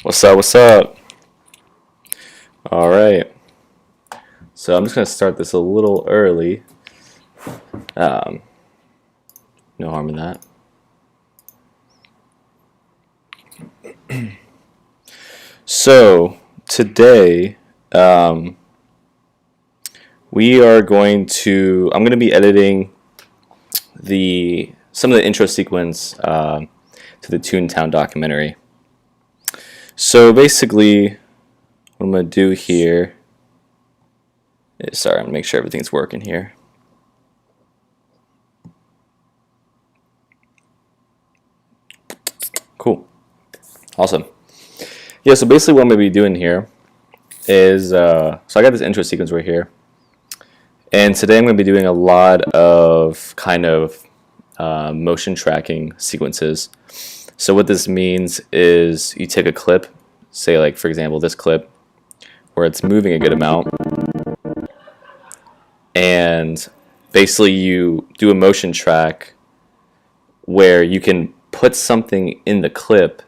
What's up? What's up? All right. So I'm just gonna start this a little early. Um, no harm in that. So today, we are going to. I'm going to be editing some of the intro sequence to the Toontown documentary. So basically, what I'm going to do here is, sorry, I'm going to make sure everything's working here. Cool. Awesome. Yeah, so basically what I'm going to be doing here is, so I got this intro sequence right here. And today I'm going to be doing a lot of kind of motion tracking sequences. So what this means is you take a clip, say like for example this clip, where it's moving a good amount, and basically you do a motion track where you can put something in the clip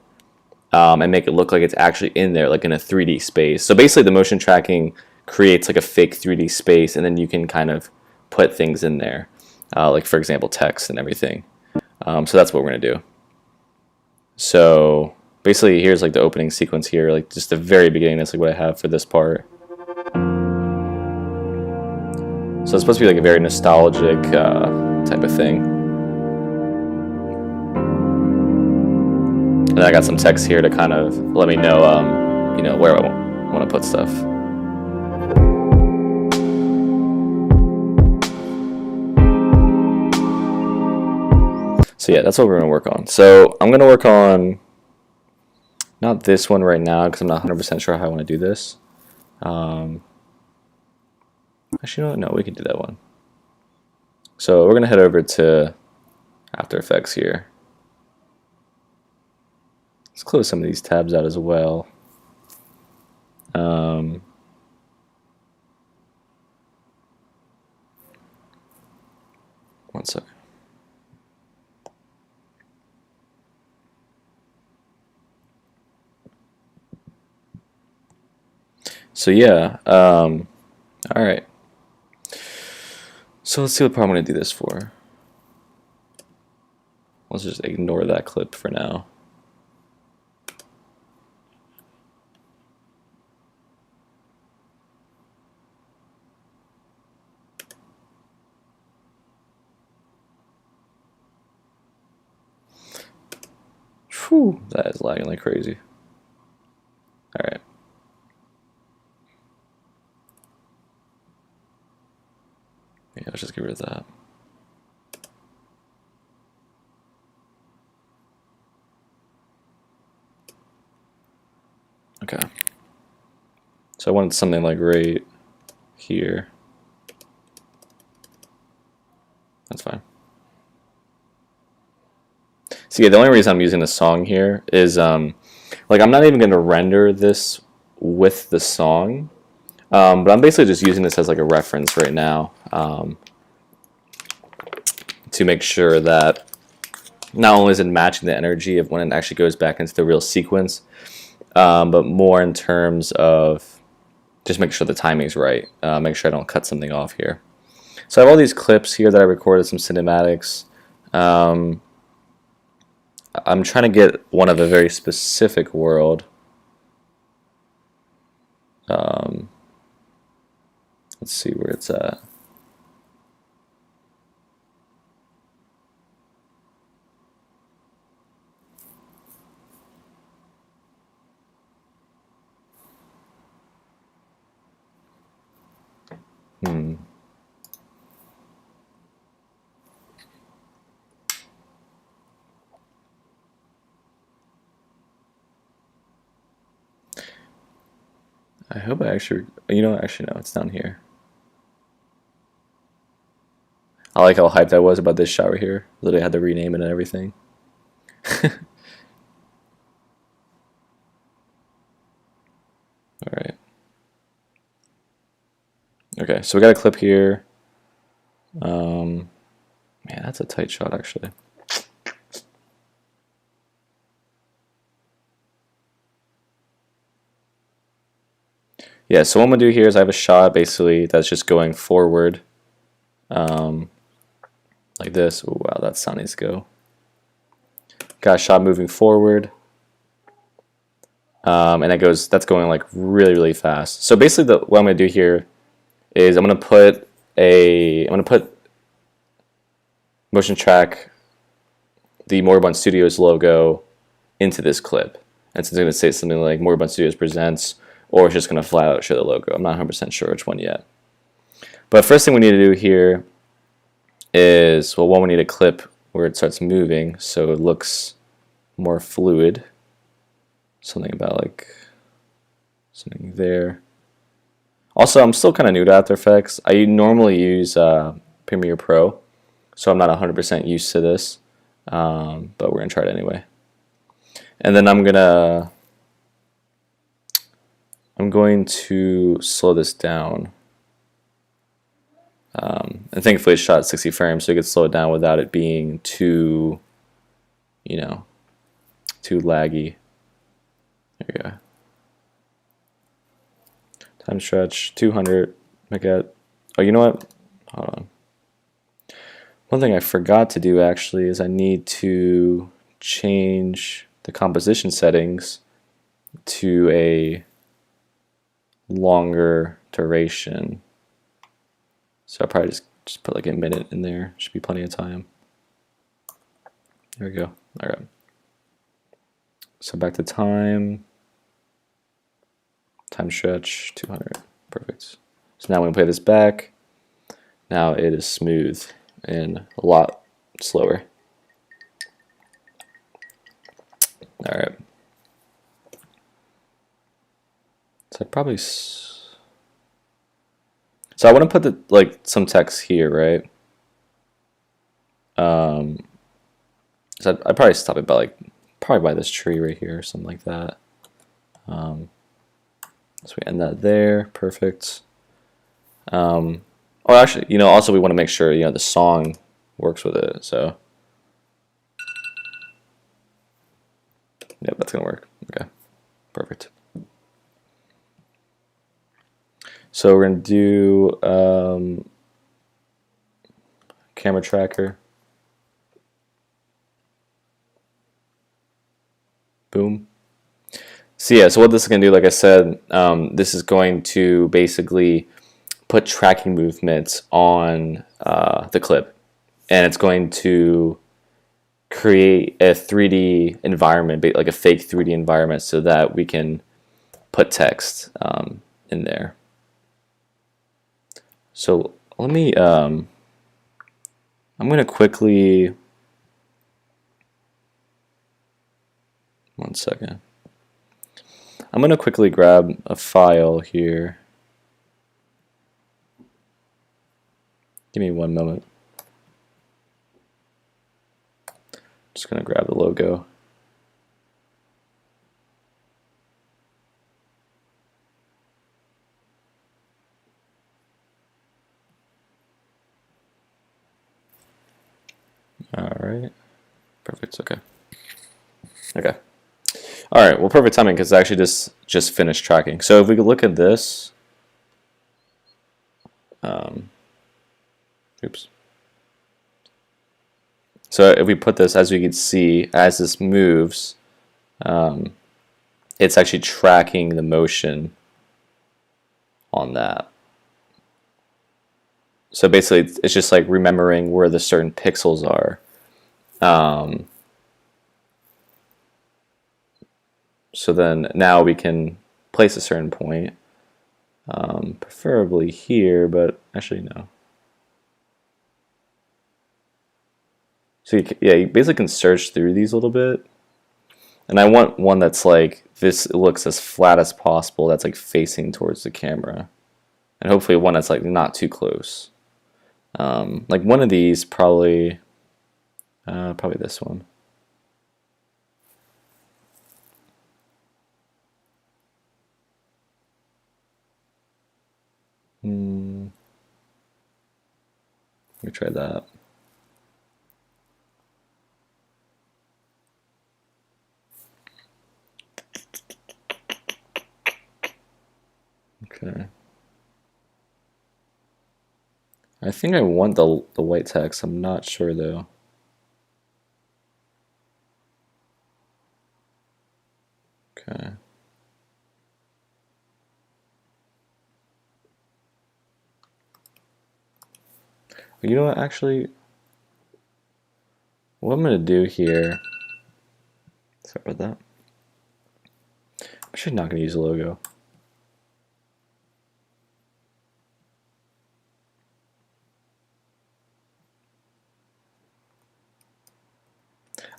and make it look like it's actually in there, like in a 3D space. So basically the motion tracking creates like a fake 3D space, and then you can kind of put things in there, like for example text and everything. So that's what we're going to do. So basically here's like the opening sequence here, like just the very beginning. That's like what I have for this part. So it's supposed to be like a very nostalgic type of thing. And I got some text here to kind of let me know, where I want to put stuff. So yeah, that's what we're going to work on. So I'm going to work on, not this one right now, because I'm not 100% sure how I want to do this. Actually, no, we can do that one. So we're going to head over to After Effects here. Let's close some of these tabs out as well. One second. So yeah, all right. So let's see what part I'm going to do this for. Let's just ignore that clip for now. Whew, that is lagging like crazy. All right. Yeah, let's just get rid of that. Okay. So I wanted something like right here. That's fine. So yeah, the only reason I'm using the song here is like I'm not even going to render this with the song, but I'm basically just using this as like a reference right now to make sure that not only is it matching the energy of when it actually goes back into the real sequence, but more in terms of just make sure the timing's right, make sure I don't cut something off here. So I have all these clips here that I recorded, some cinematics. I'm trying to get one of a very specific world. Let's see where it's at. I hope I actually, actually no, it's down here. I like how hyped I was about this shot right here. Literally had to rename it and everything. Alright. Okay, so we got a clip here. Man, that's a tight shot actually. yeah, so what I'm going to do here is I have a shot basically that's just going forward like this. Oh, wow, that sound needs to go. Got a shot moving forward. And that's going like really, really fast. So basically what I'm going to do here is I'm going to put motion track the Moribund Studios logo into this clip. And so it's going to say something like Moribund Studios presents, or it's just going to flat out show the logo. I'm not 100% sure which one yet. But first thing we need to do here is, well, one, we need a clip where it starts moving so it looks more fluid. Something about like something there. Also, I'm still kind of new to After Effects. I normally use Premiere Pro, so I'm not 100% used to this, but we're going to try it anyway. And then I'm going to slow this down. And thankfully it's shot at 60 frames, so you can slow it down without it being too, you know, too laggy. There we go. Time stretch, 200. Make it. Oh, you know what? Hold on. One thing I forgot to do actually is I need to change the composition settings to a longer duration. So I'll probably just put like a minute in there. Should be plenty of time. There we go. All right. So back to time. Time stretch, 200. Perfect. So now when we play this back, now it is smooth and a lot slower. All right. So I want to put like some text here, right? So I'd probably stop it by probably by this tree right here or something like that. So we end that there. Perfect. Oh, actually, you know, also we want to make sure, you know, the song works with it. So, yep, that's gonna work. Okay, perfect. So we're gonna do camera tracker. Boom. So yeah, so what this is going to do, like I said, this is going to basically put tracking movements on the clip, and it's going to create a 3D environment, like a fake 3D environment, so that we can put text in there. So let me, I'm going to quickly, one second. I'm going to quickly grab a file here. Give me one moment. Just going to grab the logo. All right. Perfect. Okay. Okay. All right. Well, perfect timing because I actually just finished tracking. So if we could look at this. Oops. So if we put this, as we can see, as this moves, it's actually tracking the motion on that. So basically, it's just like remembering where the certain pixels are. So then now we can place a certain point, preferably here, but actually no. So you basically can search through these a little bit. And I want one that's like, this looks as flat as possible, that's like facing towards the camera. And hopefully one that's like not too close. Like one of these probably this one. Let me try that. Okay. I think I want the white text. I'm not sure though. Okay. You know what, actually, what I'm going to do here, sorry about that, I'm actually not going to use a logo.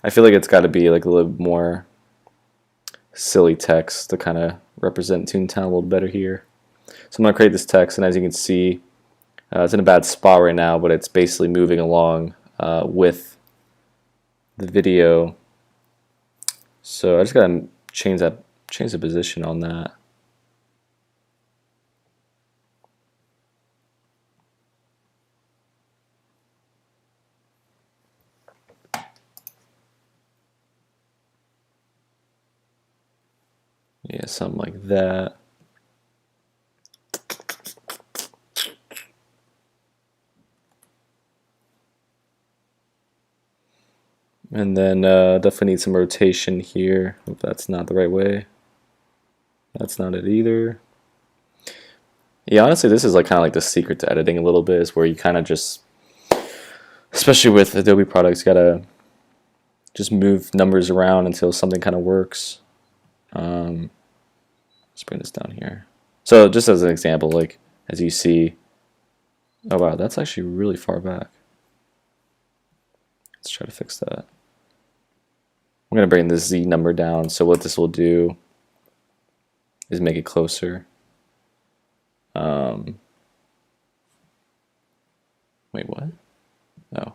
I feel like it's got to be like a little more silly text to kind of represent Toontown a little better here. So I'm going to create this text, and as you can see, it's in a bad spot right now, but it's basically moving along with the video. So I just got to change the position on that. Yeah, something like that. And then definitely need some rotation here. If that's not the right way. That's not it either. Yeah, honestly, this is like kind of like the secret to editing a little bit, is where you kind of just, especially with Adobe products, gotta just move numbers around until something kind of works. Let's bring this down here. So just as an example, like as you see, oh wow, that's actually really far back. Let's try to fix that. I'm gonna bring this Z number down. So what this will do is make it closer. Wait, what? Oh.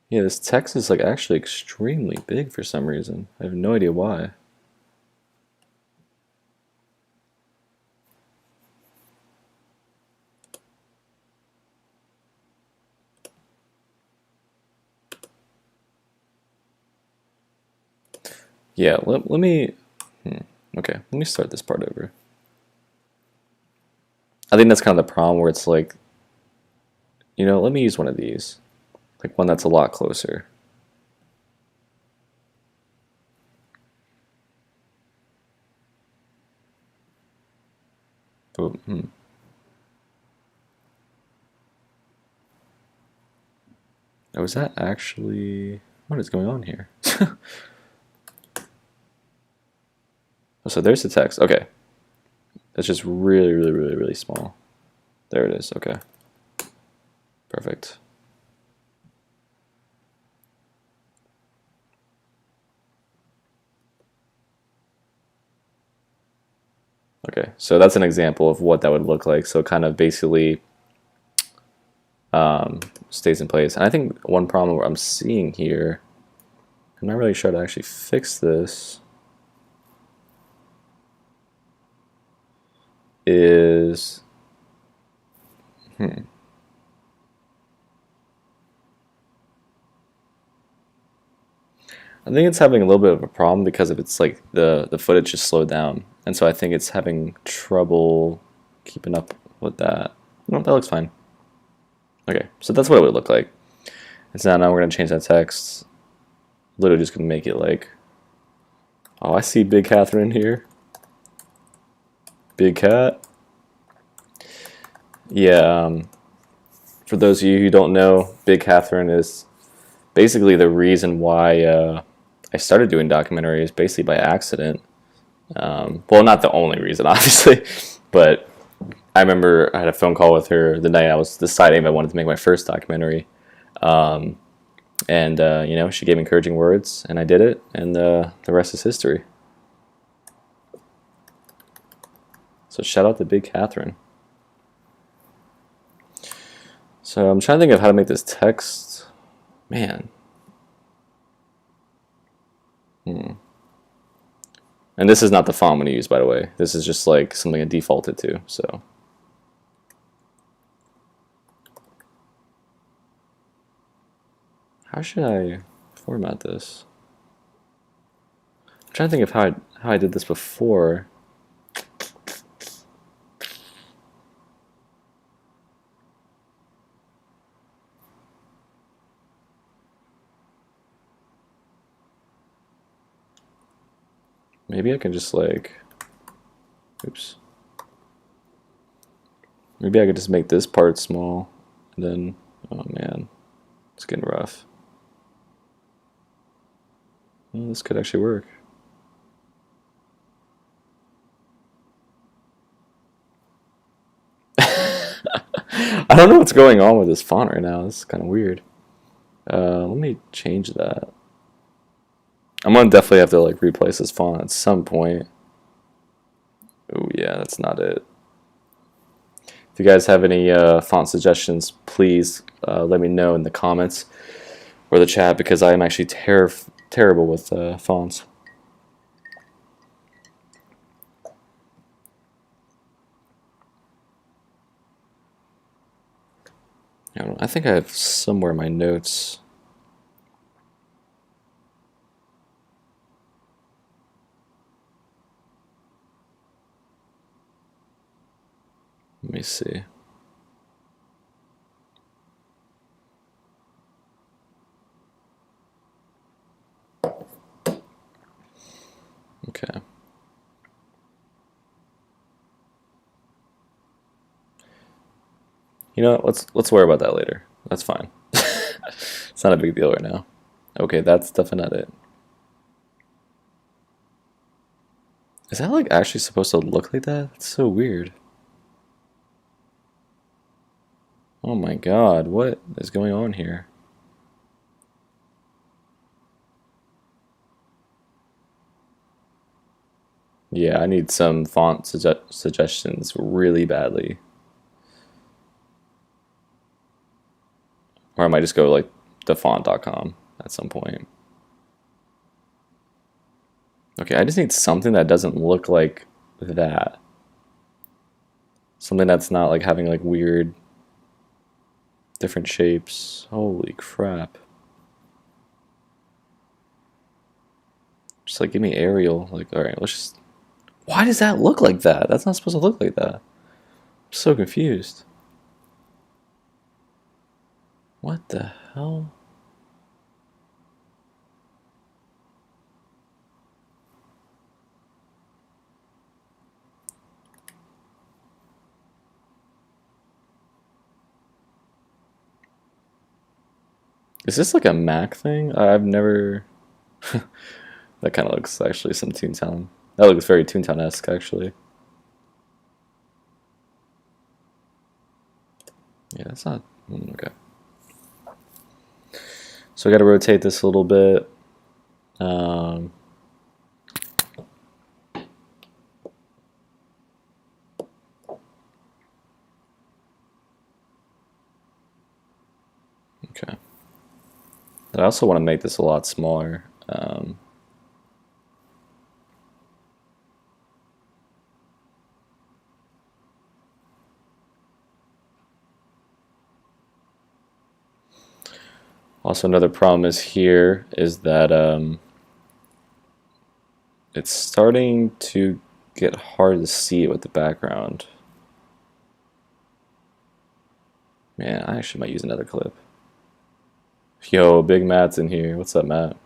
Yeah, this text is like actually extremely big for some reason. I have no idea why. Yeah, let me, okay, let me start this part over. I think that's kind of the problem, where it's like, you know, let me use one of these. Like one that's a lot closer. Oh, Oh, is that actually, what is going on here? Oh, so there's the text. Okay. That's just really, really, really, really small. There it is. Okay. Perfect. Okay, so that's an example of what that would look like. So it kind of basically stays in place. And I think one problem where I'm seeing here, I'm not really sure how to actually fix this, is I think it's having a little bit of a problem because of it's like the footage is slowed down, and so I think it's having trouble keeping up with that. No, that looks fine. Okay, so that's what it would look like. And so now we're gonna change that text. Literally just gonna make it like, oh, I see Big Catherine here. Big Cat. Yeah. For those of you who don't know, Big Catherine is basically the reason why I started doing documentaries, basically by accident. Well, not the only reason, obviously, but I remember I had a phone call with her the night I was deciding if I wanted to make my first documentary. And you know, she gave encouraging words, and I did it, and the rest is history. So shout out to Big Catherine. So I'm trying to think of how to make this text. Man. And this is not the font I'm going to use, by the way. This is just like something I defaulted to. So. How should I format this? I'm trying to think of how I did this before. Maybe I can just like, oops. Maybe I could just make this part small, and then, oh man, it's getting rough. Well, this could actually work. I don't know what's going on with this font right now. This is kind of weird. Let me change that. I'm gonna definitely have to like replace this font at some point. Oh yeah, that's not it. If you guys have any font suggestions, please let me know in the comments or the chat, because I am actually terrible with fonts. I think I have somewhere my notes. Let me see. Okay. You know what? Let's worry about that later. That's fine. It's not a big deal right now. Okay, that's definitely not it. Is that like actually supposed to look like that? It's so weird. Oh my god, what is going on here? Yeah, I need some font suggestions really badly. Or I might just go like thefont.com at some point. Okay, I just need something that doesn't look like that. Something that's not like having like weird different shapes. Holy crap. Just like give me Arial. Like, alright, let's just... Why does that look like that? That's not supposed to look like that. I'm so confused. What the hell? Is this like a Mac thing? I've never... That kind of looks actually some Toontown. That looks very Toontown-esque, actually. Yeah, that's not... Okay. So I got to rotate this a little bit. Okay. I also want to make this a lot smaller. Also, another problem is here is that it's starting to get hard to see it with the background. Man, I actually might use another clip. Yo, Big Matt's in here. What's up, Matt?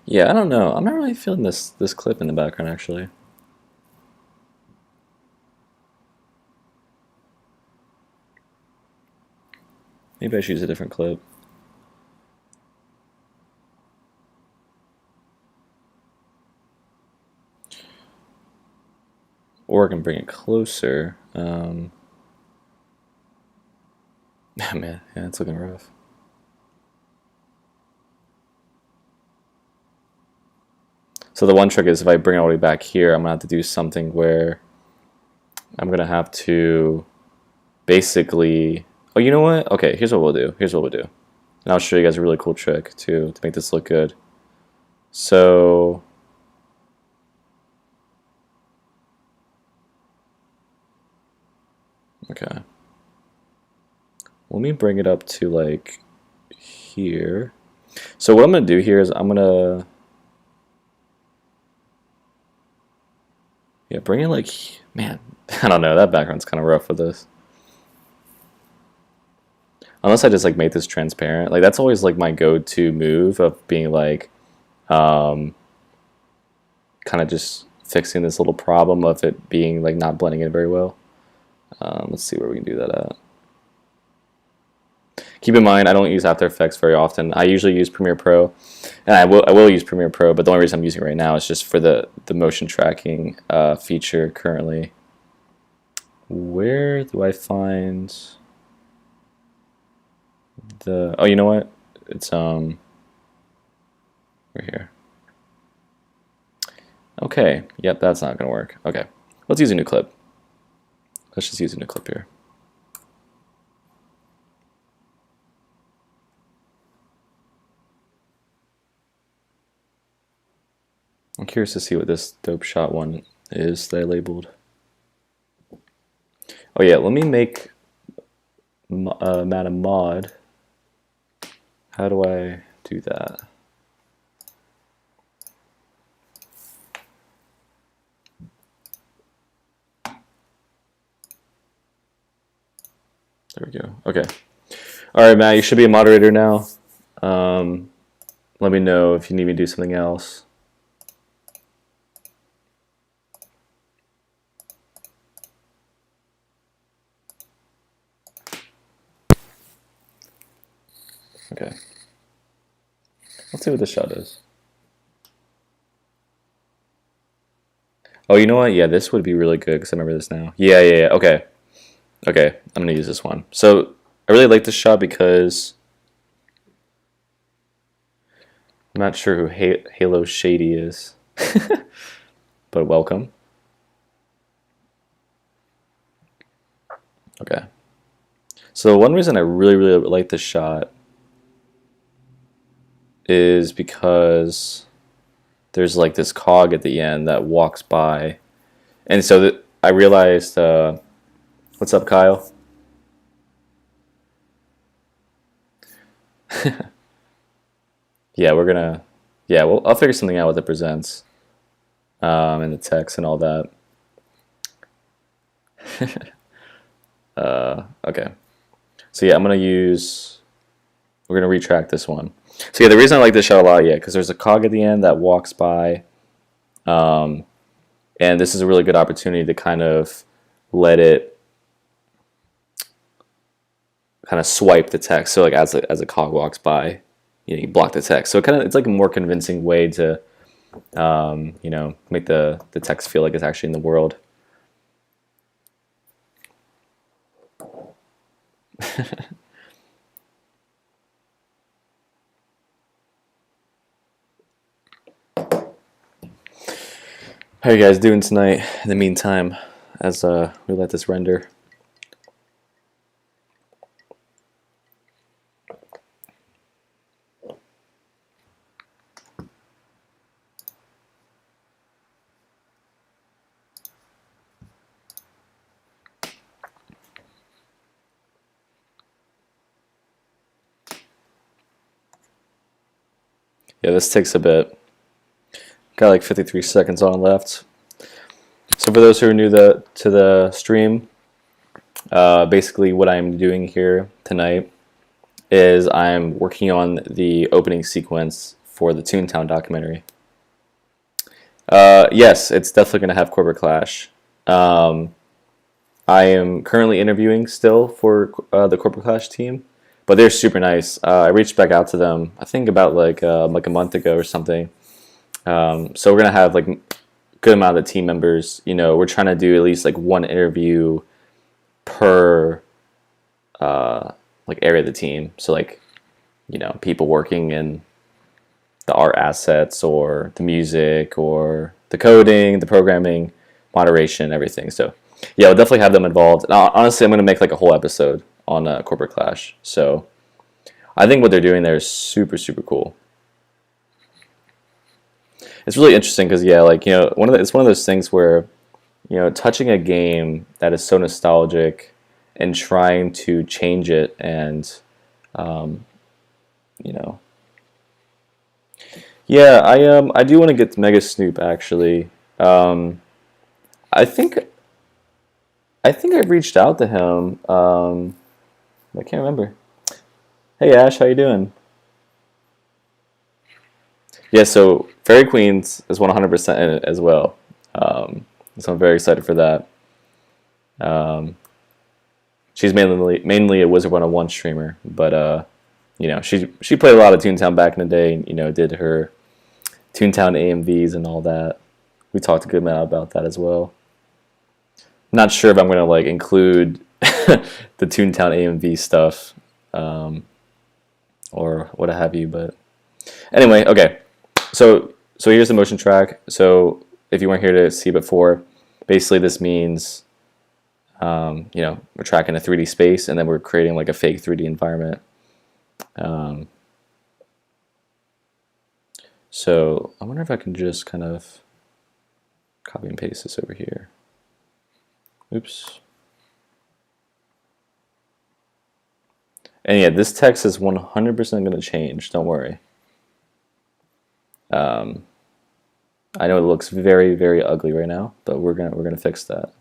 Yeah, I don't know. I'm not really feeling this clip in the background, actually. Maybe I should use a different clip. Or I can bring it closer. Man, yeah, it's looking rough. So the one trick is if I bring it all the way back here, I'm going to have to do something where I'm going to have to basically... Oh, you know what? Okay, here's what we'll do. Here's what we'll do. And I'll show you guys a really cool trick to make this look good. So... Okay. Let me bring it up to like here. So what I'm gonna do here is I'm gonna bring it like, man, I don't know, that background's kind of rough with this. Unless I just like make this transparent. Like that's always like my go-to move of being like kind of just fixing this little problem of it being like not blending in very well. Let's see where we can do that at. Keep in mind, I don't use After Effects very often. I usually use Premiere Pro, and I will use Premiere Pro, but the only reason I'm using it right now is just for the motion tracking feature currently. Where do I find the? Oh, you know what? It's right here. Okay. Yep, that's not gonna work. Okay, let's use a new clip. Let's just use a new clip here. I'm curious to see what this dope shot one is that I labeled. Oh yeah, let me make Matt a mod. How do I do that? There we go. Okay. All right, Matt, you should be a moderator now. Let me know if you need me to do something else. Okay. Let's see what this shot is. Oh, you know what? Yeah, this would be really good because I remember this now. Yeah. Okay. Okay, I'm going to use this one. So I really like this shot because I'm not sure who Halo Shady is, but welcome. Okay. So one reason I really like this shot is because there's like this cog at the end that walks by, and so I realized. What's up, Kyle? Yeah, we're gonna. Yeah, well, I'll figure something out with it presents, and the text and all that. Okay. So yeah, we're gonna retract this one. So yeah, the reason I like this shot a lot, yeah, because there's a cog at the end that walks by, and this is a really good opportunity to kind of let it kind of swipe the text. So like as a cog walks by, you block the text. So it's like a more convincing way to make the text feel like it's actually in the world. How are you guys doing tonight in the meantime as we let this render? Yeah, this takes a bit. Got like 53 seconds on left. So for those who are new to the stream, basically what I'm doing here tonight is I'm working on the opening sequence for the Toontown documentary. Yes, it's definitely going to have corporate clash. I am currently interviewing still for the corporate clash team, but they're super nice. I reached back out to them, I think about like a month ago or something. So we're gonna have like a good amount of the team members. We're trying to do at least like one interview per like area of the team. So like people working in the art assets or the music or the coding, the programming, moderation, everything. So yeah, we'll definitely have them involved. And honestly, I'm gonna make like a whole episode on corporate clash. So I think what they're doing there is super cool. It's really interesting because yeah, like it's one of those things where touching a game that is so nostalgic and trying to change it, and you know, yeah, I do want to get Mega Snoop actually. I think I've reached out to him. I can't remember. Hey Ash, how you doing? Yeah, so Fairy Queens is 100% in it as well. So I'm very excited for that. Um, she's mainly a Wizard 101 streamer, but you know, she played a lot of Toontown back in the day, and you know, did her Toontown AMVs and all that. We talked a good amount about that as well. Not sure if I'm gonna like include the Toontown AMV stuff, or what have you, but anyway, okay. So here's the motion track. So if you weren't here to see before, basically this means you know, we're tracking a 3D space, and then we're creating like a fake 3D environment. So I wonder if I can just kind of copy and paste this over here. Oops. And yeah, this text is 100% going to change. Don't worry. I know it looks very, very ugly right now, but we're gonna fix that.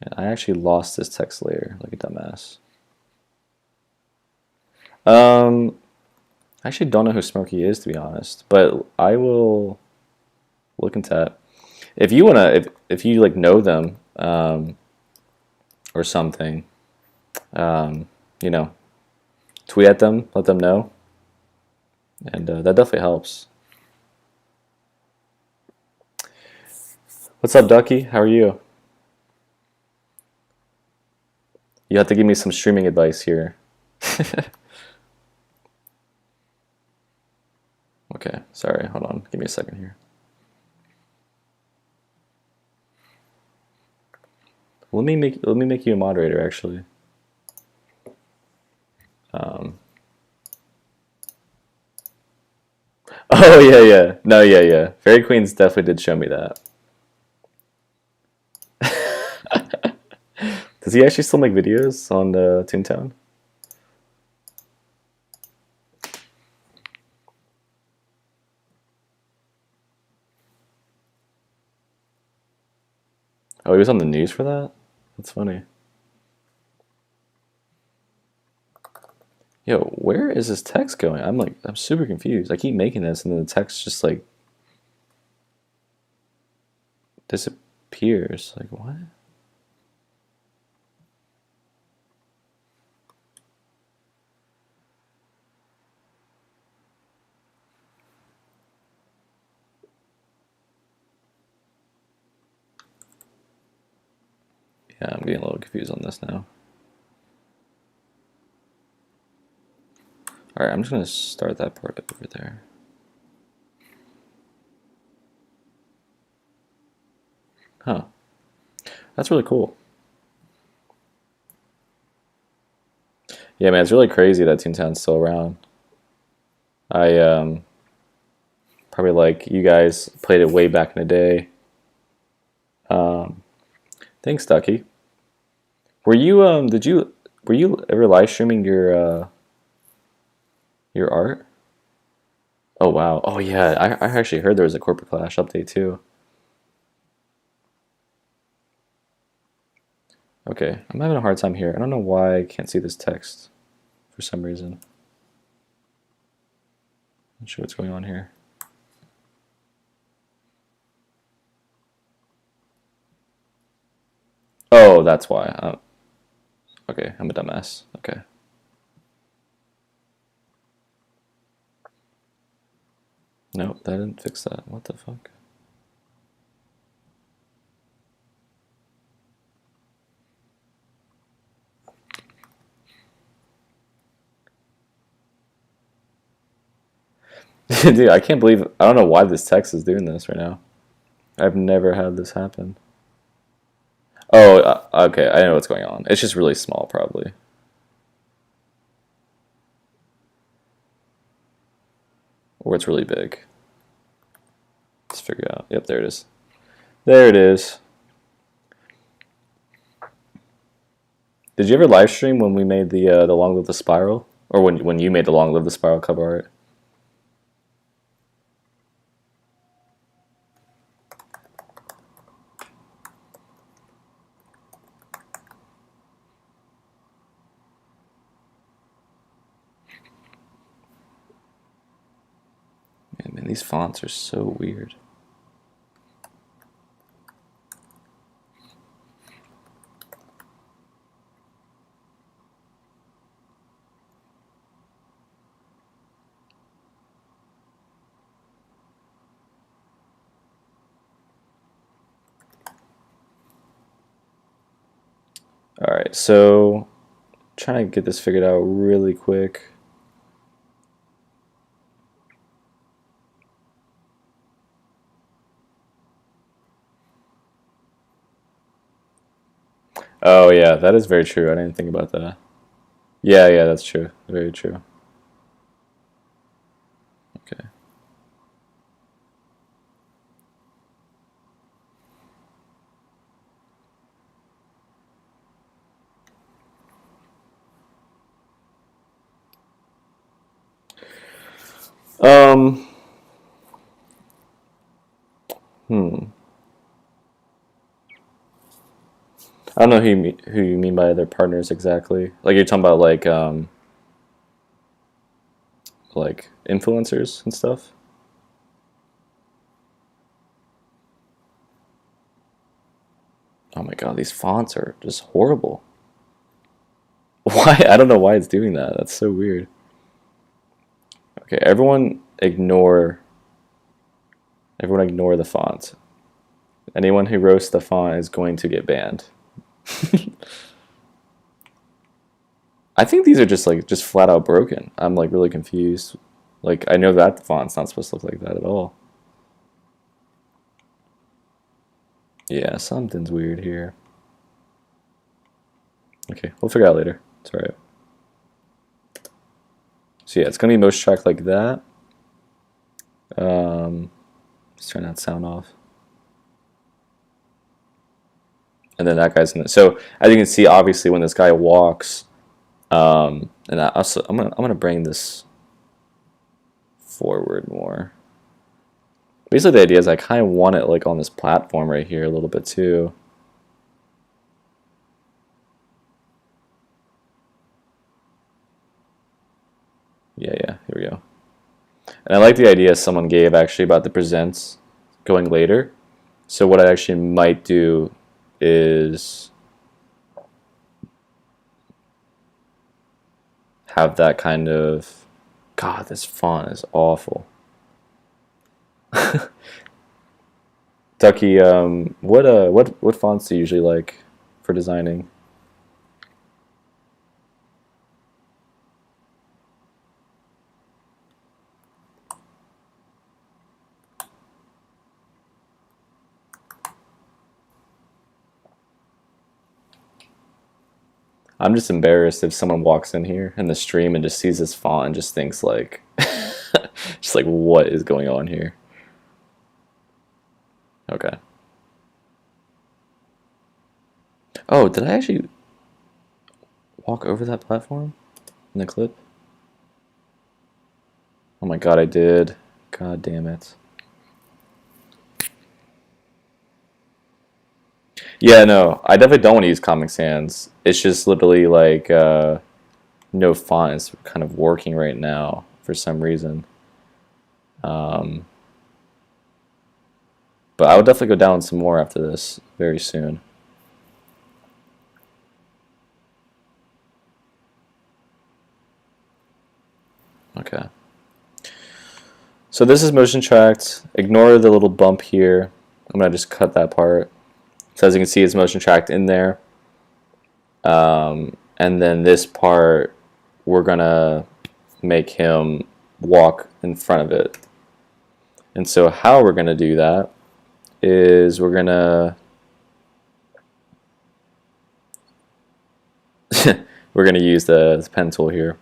And I actually lost this text layer like a dumbass. I actually don't know who Smokey is, to be honest, but I will look into that. If you wanna, if you like know them, or something, you know, tweet at them, let them know, and that definitely helps. What's up, Ducky? How are you? You have to give me some streaming advice here. Okay, sorry, hold on. Give me a second here. Let me make you a moderator actually. Oh yeah. No, yeah. Fairy Queens definitely did show me that. Does he actually still make videos on Toontown? Oh, he was on the news for that? That's funny. Yo, where is this text going? I'm super confused. I keep making this and then the text just like disappears. Like what? Yeah, I'm getting a little confused on this now. Alright, I'm just gonna start that part over there. Huh. That's really cool. Yeah, man, it's really crazy that Toontown's still around. I probably like you guys played it way back in the day. Thanks, Ducky. Were you were you ever live streaming your art? Oh wow. Oh yeah, I actually heard there was a Corporate Clash update too. Okay, I'm having a hard time here. I don't know why I can't see this text for some reason. Not sure what's going on here. Oh, that's why. Okay, I'm a dumbass. Okay. Nope, that didn't fix that. What the fuck? Dude, I can't believe, I don't know why this text is doing this right now. I've never had this happen. Oh, okay, I know what's going on. It's just really small, probably. Or it's really big. Let's figure it out. Yep, there it is. There it is. Did you ever live stream when we made the Long Live the Spiral, or when you made the Long Live the Spiral cover art? Man, these fonts are so weird. Alright, so trying to get this figured out really quick. Oh yeah, that is very true. I didn't think about that. Yeah, yeah, that's true. Very true. Okay. Um, hmm. I don't know who you mean by their partners exactly. Like you're talking about like influencers and stuff. Oh my god, these fonts are just horrible. Why? I don't know why it's doing that. That's so weird. Okay, everyone ignore the font. Anyone who roasts the font is going to get banned. I think these are just flat out broken. I'm like really confused. Like I know that the font's not supposed to look like that at all. Yeah, something's weird here. Okay, we'll figure it out later. It's alright. So yeah, it's gonna be motion track like that. Let's turn that sound off. And then that guy's gonna. So as you can see, obviously when this guy walks, and I'm gonna bring this forward more. Basically, the idea is I kind of want it like on this platform right here a little bit too. Yeah, here we go. And I like the idea someone gave actually about the presents going later. So what I actually might do is have that kind of. God, this font is awful. Ducky, what fonts do you usually like for designing? I'm just embarrassed if someone walks in here in the stream and just sees this font and just thinks like, just like what is going on here? Okay. Oh, did I actually walk over that platform in the clip? Oh my god, I did. God damn it. Yeah, no, I definitely don't want to use Comic Sans. It's just literally like no font is kind of working right now for some reason. But I would definitely go down some more after this very soon. Okay. So this is motion tracked. Ignore the little bump here. I'm going to just cut that part. So as you can see, it's motion tracked in there. And then this part, we're going to make him walk in front of it. And so how we're going to do that is we're going to use the pen tool here.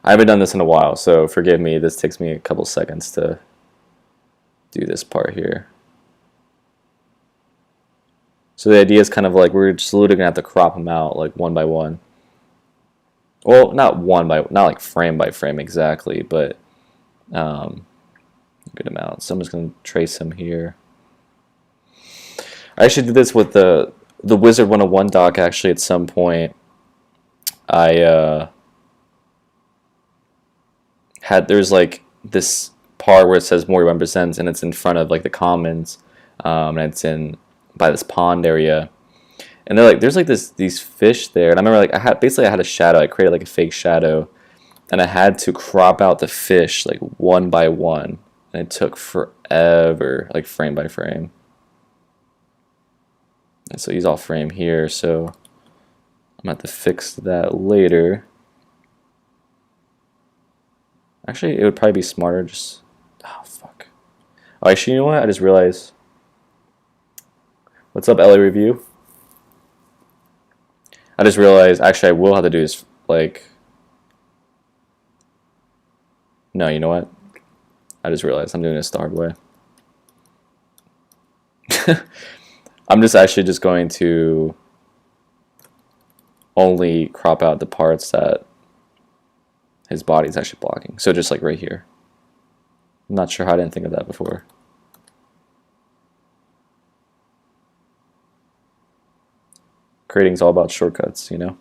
I haven't done this in a while, so forgive me. This takes me a couple seconds to do this part here. So the idea is kind of like we're just literally gonna have to crop them out like one by one. Well, not like frame by frame exactly, but a good amount. So I'm just gonna trace them here. I actually did this with the Wizard 101 doc. Actually, at some point, I there's like this part where it says more represents, and it's in front of like the commons, and it's in by this pond area, and they're like there's like these fish there, and I remember like I had a shadow. I created like a fake shadow, and I had to crop out the fish like one by one, and it took forever, like frame by frame. And so he's all frame here, so I'm gonna have to fix that later. Actually, it would probably be smarter just... Oh, fuck. Oh, actually, you know what? I just realized... What's up, LA Review? I just realized, actually, I will have to do this, like... No, you know what? I just realized I'm doing this the hard way. I'm just actually just going to only crop out the parts that his body is actually blocking. So just like right here. I'm not sure how I didn't think of that before. Creating's all about shortcuts, you know?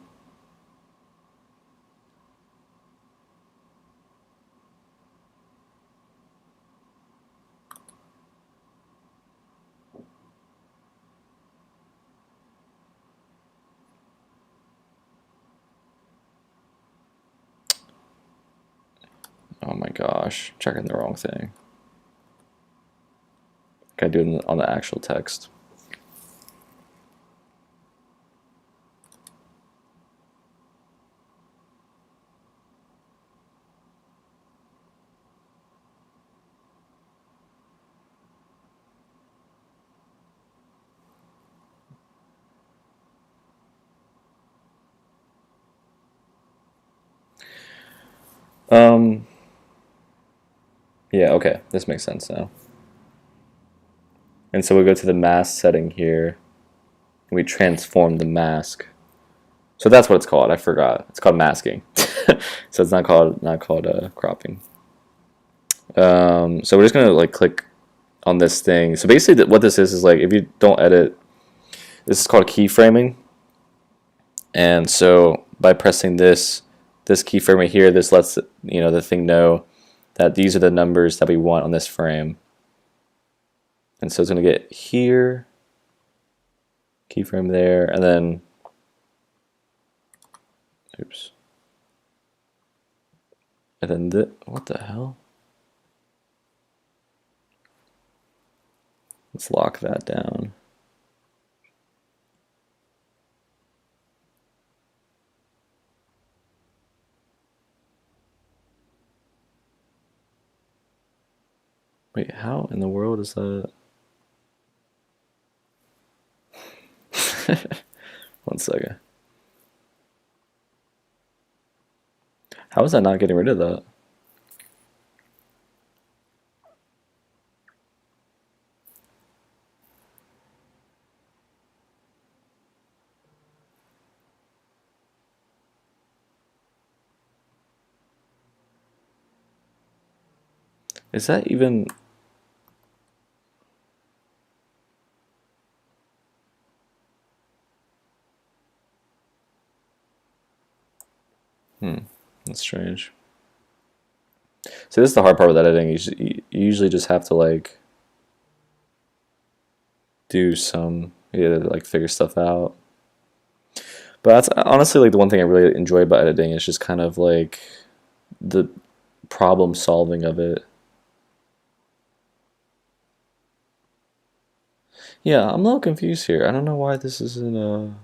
Oh my gosh, checking the wrong thing. Gotta do it on the actual text. Yeah, okay, this makes sense now. And so we go to the mask setting here, and we transform the mask. So that's what it's called. I forgot. It's called masking. So it's not called cropping. So we're just gonna like click on this thing. So basically, what this is like if you don't edit, this is called keyframing. And so by pressing this keyframe right here, this lets the thing know that these are the numbers that we want on this frame. And so it's going to get here, keyframe there, and then, oops. And then what the hell? Let's lock that down. Wait, how in the world is that? One second. How is that not getting rid of that? Is that even... That's strange. So this is the hard part with editing. You usually just have to like do some, like figure stuff out. But that's honestly like the one thing I really enjoy about editing is just kind of like the problem solving of it. Yeah, I'm a little confused here. I don't know why this isn't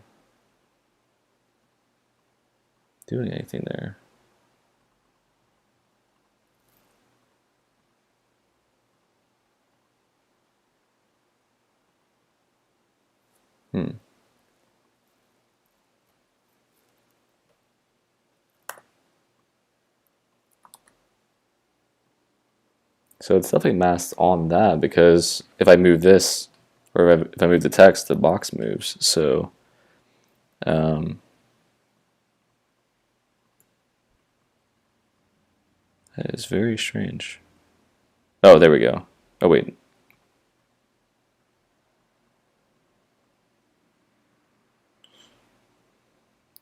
doing anything there. So it's definitely masked on that because if I move this or if I move the text, the box moves. So that is very strange. Oh, there we go. Oh, wait.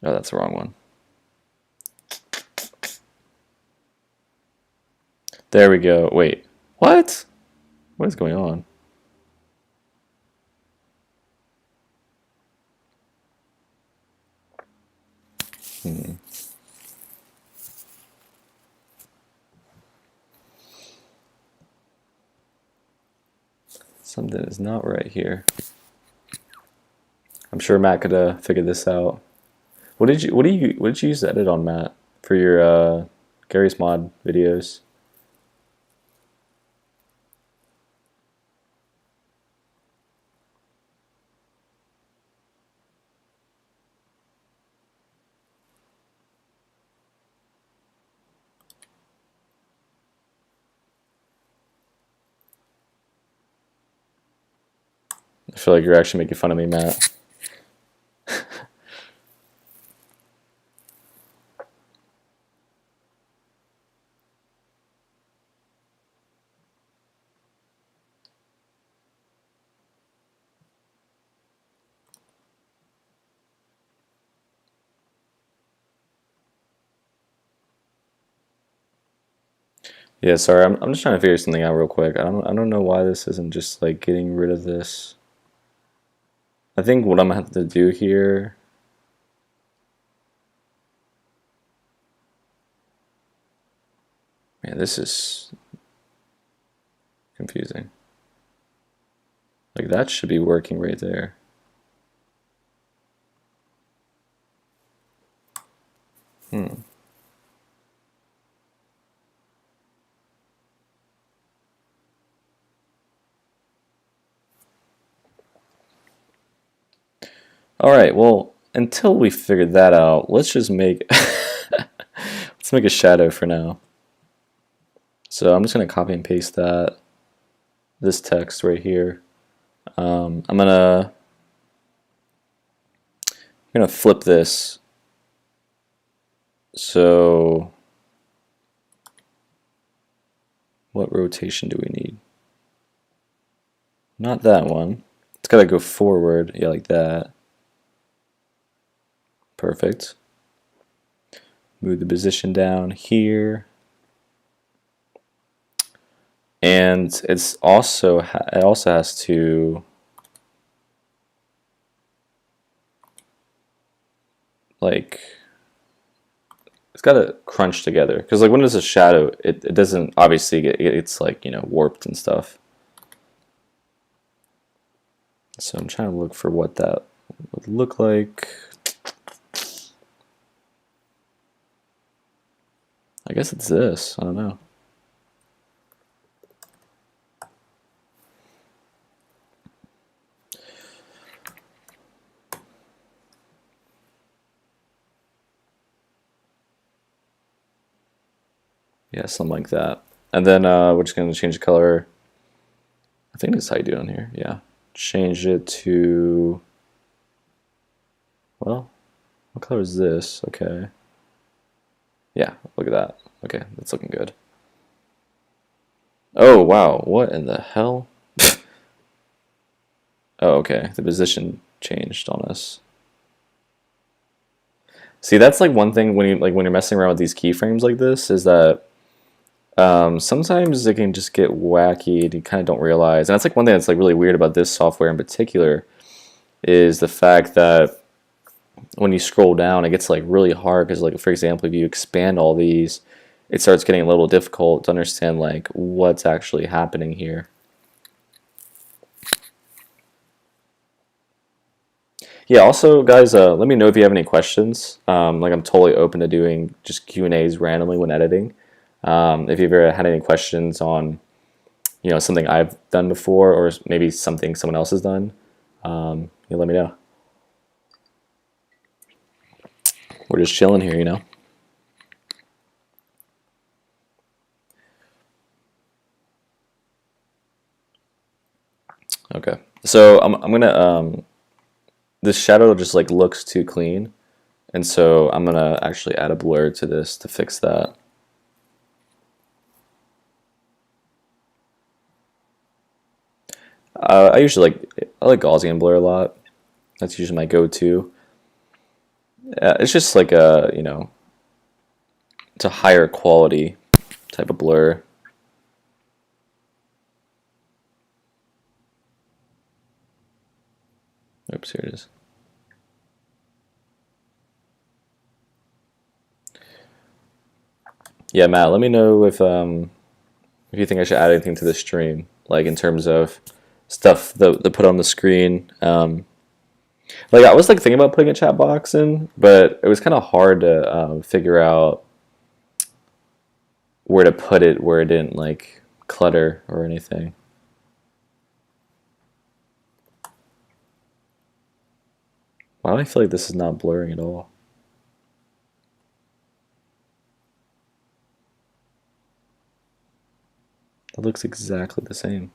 Oh, that's the wrong one. There we go. Wait. What? What is going on? Something is not right here. I'm sure Matt could figure this out. What did you use to edit on, Matt, for your Gary's Mod videos? I feel like you're actually making fun of me, Matt. Yeah, sorry. I'm just trying to figure something out real quick. I don't know why this isn't just like getting rid of this. I think what I'm gonna have to do here. Man, this is confusing. Like that should be working right there. All right. Well, until we figure that out, let's just make let's make a shadow for now. So I'm just gonna copy and paste this text right here. I'm gonna flip this. So what rotation do we need? Not that one. It's gotta go forward. Yeah, like that. Perfect. Move the position down here. And it also has to like it's got to crunch together because like when it's a shadow, it doesn't obviously it's like warped and stuff. So I'm trying to look for what that would look like. I guess it's this. I don't know. Yeah, something like that. And then we're just going to change the color. I think that's how you do it on here. Yeah. Change it to, well, what color is this? Okay. Yeah, look at that. Okay, that's looking good. Oh, wow. What in the hell? Oh, okay. The position changed on us. See, that's like one thing when you're messing around with these keyframes like this is that sometimes it can just get wacky and you kind of don't realize. And that's like one thing that's like really weird about this software in particular is the fact that when you scroll down, it gets like really hard because, like, for example, if you expand all these, it starts getting a little difficult to understand like what's actually happening here. Yeah, also, guys, let me know if you have any questions. Like, I'm totally open to doing just Q&As randomly when editing. If you've ever had any questions on, something I've done before or maybe something someone else has done, you let me know. We're just chilling here, Okay, so I'm gonna this shadow just like looks too clean, and so I'm gonna actually add a blur to this to fix that. I usually like Gaussian blur a lot. That's usually my go-to. It's just like a it's a higher quality type of blur. Oops, here it is. Yeah, Matt, let me know if you think I should add anything to the stream, like in terms of stuff that put on the screen. Like I was like thinking about putting a chat box in, but it was kind of hard to figure out where to put it where it didn't like clutter or anything. Why do I feel like this is not blurring at all? It looks exactly the same.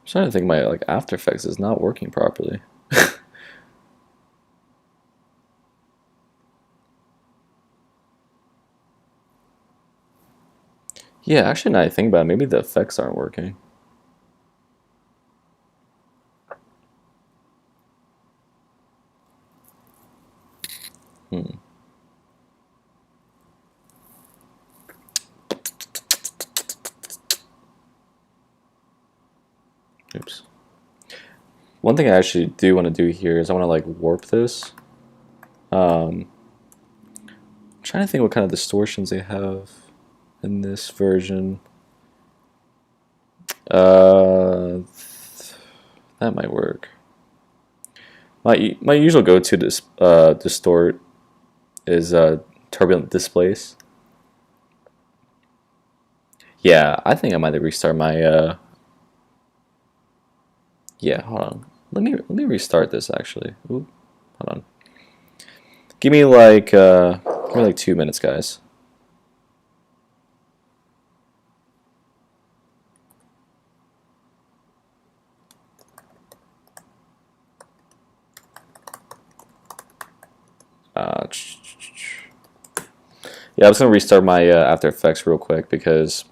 I'm trying to think my like After Effects is not working properly. Yeah, actually now I think about it, maybe the effects aren't working. Hmm. Oops. One thing I actually do want to do here is I want to like warp this. I'm trying to think what kind of distortions they have in this version. Uh, that might work. My usual go-to distort is turbulent displace. Yeah, I think I might restart my yeah, hold on. Let me restart this actually. Ooh, hold on. Give me like 2 minutes, guys. Uh, yeah, I'm just gonna restart my After Effects real quick because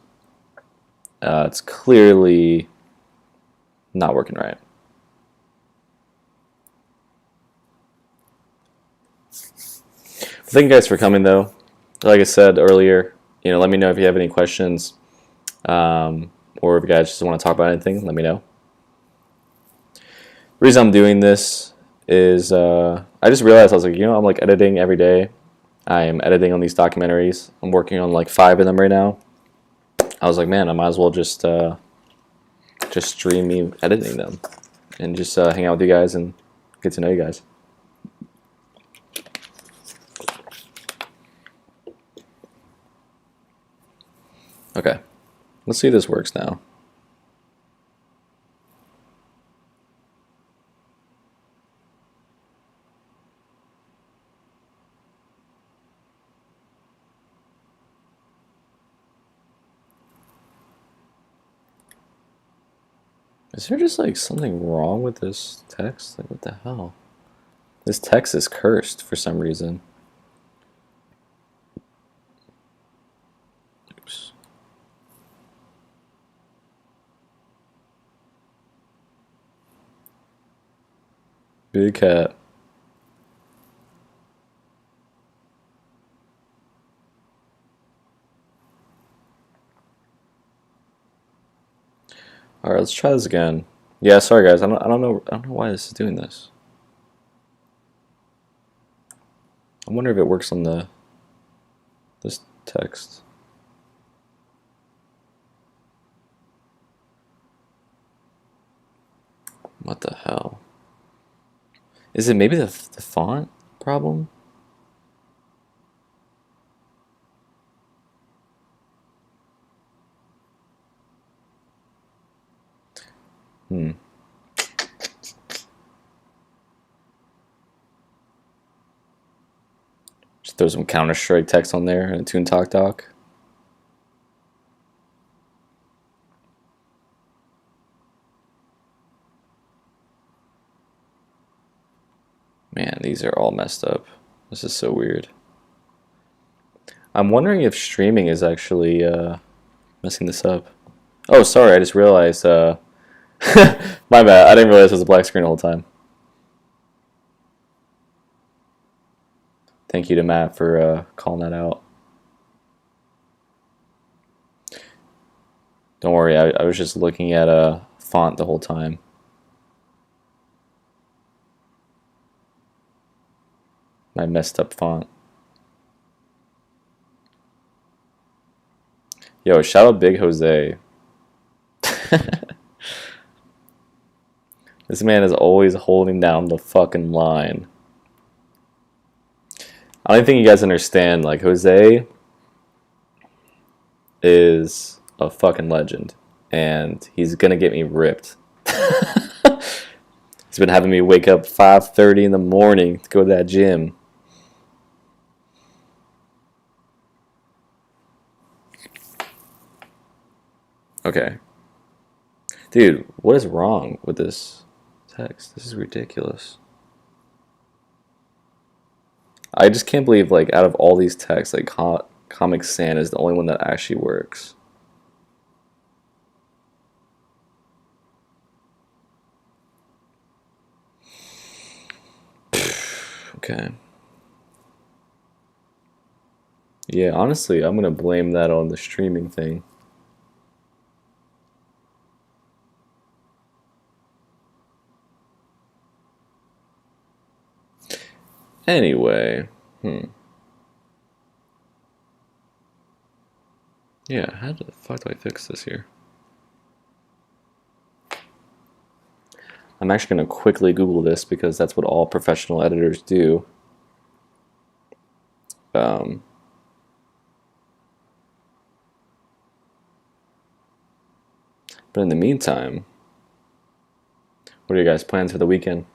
it's clearly not working right. Thank you guys for coming though. Like I said earlier, let me know if you have any questions, or if you guys just want to talk about anything. Let me know. The reason I'm doing this is I just realized I was like, I'm like editing every day. I am editing on these documentaries. I'm working on like 5 of them right now. I was like, man, I might as well just stream me editing them and just hang out with you guys and get to know you guys. Okay, let's see if this works now. Is there just like something wrong with this text? Like what the hell? This text is cursed for some reason. Oops. Big cat. All right, let's try this again. Yeah, sorry guys. I don't know why this is doing this. I wonder if it works on this text. What the hell? Is it maybe the font problem? Just throw some Counter-Strike text on there and a Toontalk doc. Man, these are all messed up. This is so weird. I'm wondering if streaming is actually messing this up. Oh, sorry, I just realized. My bad. I didn't realize it was a black screen the whole time. Thank you to Matt for calling that out. Don't worry, I was just looking at a font the whole time. My messed up font. Yo, shout out Big Jose. This man is always holding down the fucking line. I don't think you guys understand, like, Jose is a fucking legend, and he's gonna get me ripped. He's been having me wake up 5:30 in the morning to go to that gym. Okay. Dude, what is wrong with this text? This is ridiculous. I just can't believe, like, out of all these texts, like, Comic Sans is the only one that actually works. Okay. Yeah, honestly, I'm gonna blame that on the streaming thing. Anyway, yeah, how the fuck do I fix this here? I'm actually going to quickly Google this because that's what all professional editors do. But in the meantime, what are your guys' plans for the weekend?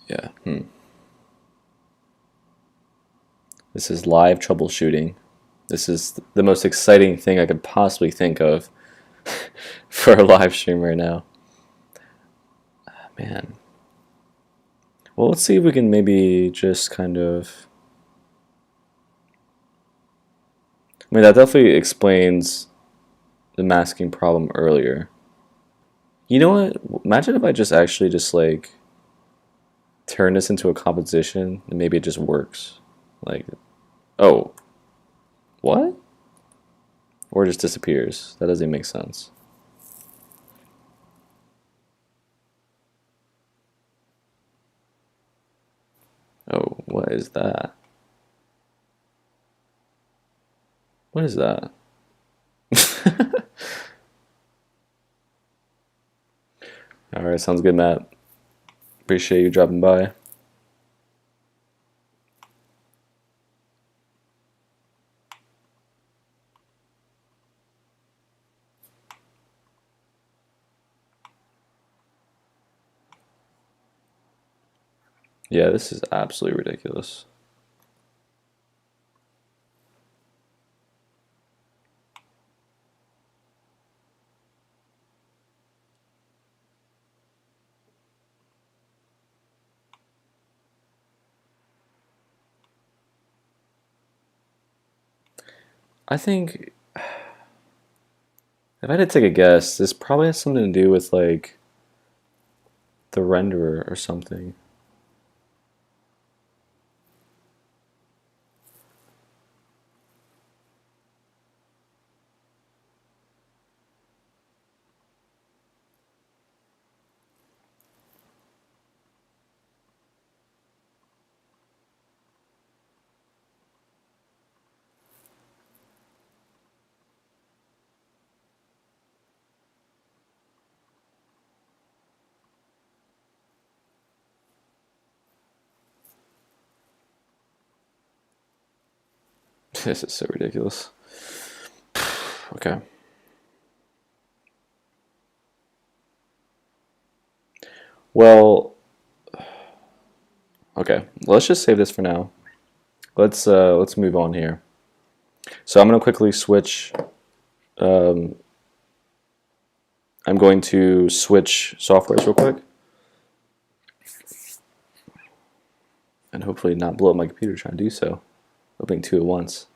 Yeah. This is live troubleshooting. This is the most exciting thing I could possibly think of for a live stream right now. Man. Well, let's see if we can maybe just kind of... I mean, that definitely explains the masking problem earlier. You know what? Imagine if I just actually just, like, turn this into a composition and maybe it just works. Like, oh, what? Or it just disappears. That doesn't make sense. Oh, what is that? What is that? Alright, sounds good, Matt. Appreciate you dropping by. Yeah, this is absolutely ridiculous. I think, if I had to take a guess, this probably has something to do with, like, the renderer or something. This is so ridiculous. Okay. Well, okay. Let's just save this for now. Let's move on here. So I'm going to quickly switch. I'm going to switch softwares real quick, and hopefully not blow up my computer trying to do so. Opening two at once.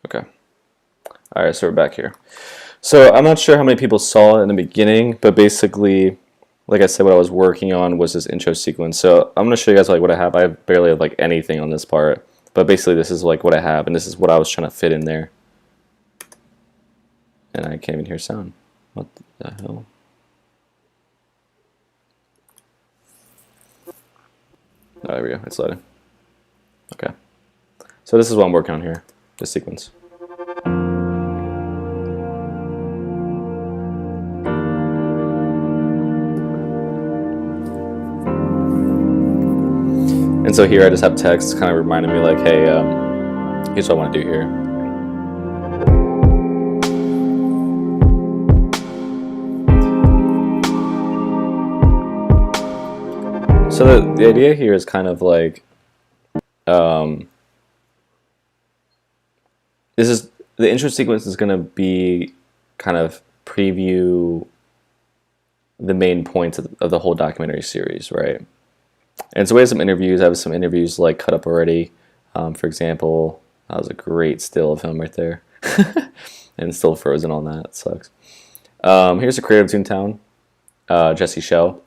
Okay. All right, so we're back here. So I'm not sure how many people saw it in the beginning, but basically, like I said, what I was working on was this intro sequence. So I'm going to show you guys like what I have. I barely have like anything on this part, but basically this is like what I have, and this is what I was trying to fit in there. And I can't even hear sound. What the hell? Oh, there we go. It's loading. Okay. So this is what I'm working on here, this sequence. And so here I just have text kind of reminding me like, hey, here's what I want to do here. So the idea here is kind of like, this is the intro sequence is going to be kind of preview the main points of the whole documentary series, right? And so we have some interviews. I have some interviews like cut up already. For example, that was a great still of him right there, and still frozen on that. It sucks. Here's the creator of Toontown, Jesse Shell.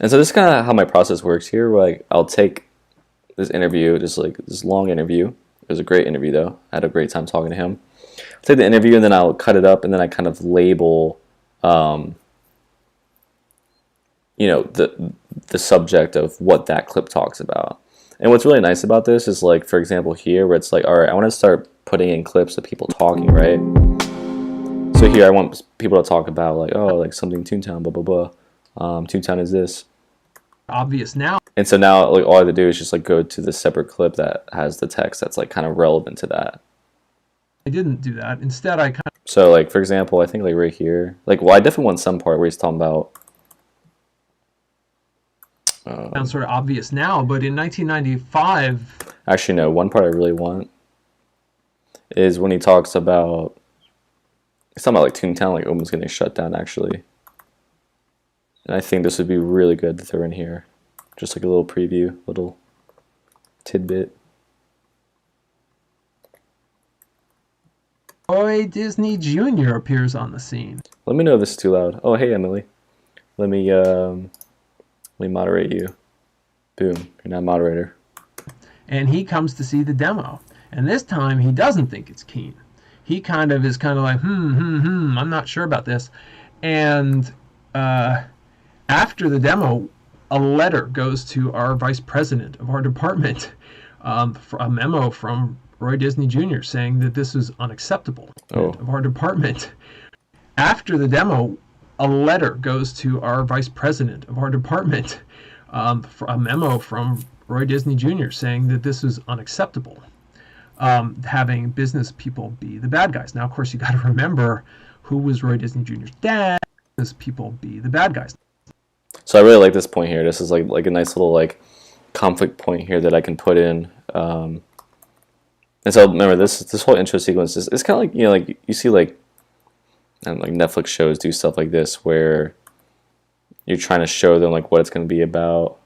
And so this is kind of how my process works here. Like I'll take this interview, just like this long interview. It was a great interview though. I had a great time talking to him. I'll take the interview and then I'll cut it up and then I kind of label, you know, the subject of what that clip talks about. And what's really nice about this is like, for example, here where it's like, all right, I want to start putting in clips of people talking, right? So here I want people to talk about like, oh, like something Toontown, blah, blah, blah. Toontown is this. Obvious now. And so now like all I have to do is just like go to this separate clip that has the text that's like kind of relevant to that. I didn't do that. Instead, I kind of... So like, for example, I think like right here, like, well, I definitely want some part where he's talking about sounds sort of obvious now, but in 1995... Actually, no. One part I really want is when he talks about... He's talking about like Toontown, like almost getting shut down, actually. And I think this would be really good to throw in here. Just like a little preview, little tidbit. Roy Disney Jr. appears on the scene. Let me know if this is too loud. Oh, hey, Emily. Let me moderate you. Boom. You're now moderator. And he comes to see the demo. And this time, he doesn't think it's Keen. He kind of is kind of like, I'm not sure about this. And after the demo, a letter goes to our vice president of our department, a memo from Roy Disney Jr. saying that this is unacceptable of our department. After the demo, a letter goes to our vice president of our department, a memo from Roy Disney Jr. saying that this is unacceptable, having business people be the bad guys. Now, of course, you got to remember who was Roy Disney Jr.'s dad. Business people be the bad guys. So I really like this point here. This is like a nice little like conflict point here that I can put in. And so remember this whole intro sequence is kind of like, you know, like you see like Netflix shows do stuff like this where you're trying to show them like what it's going to be about.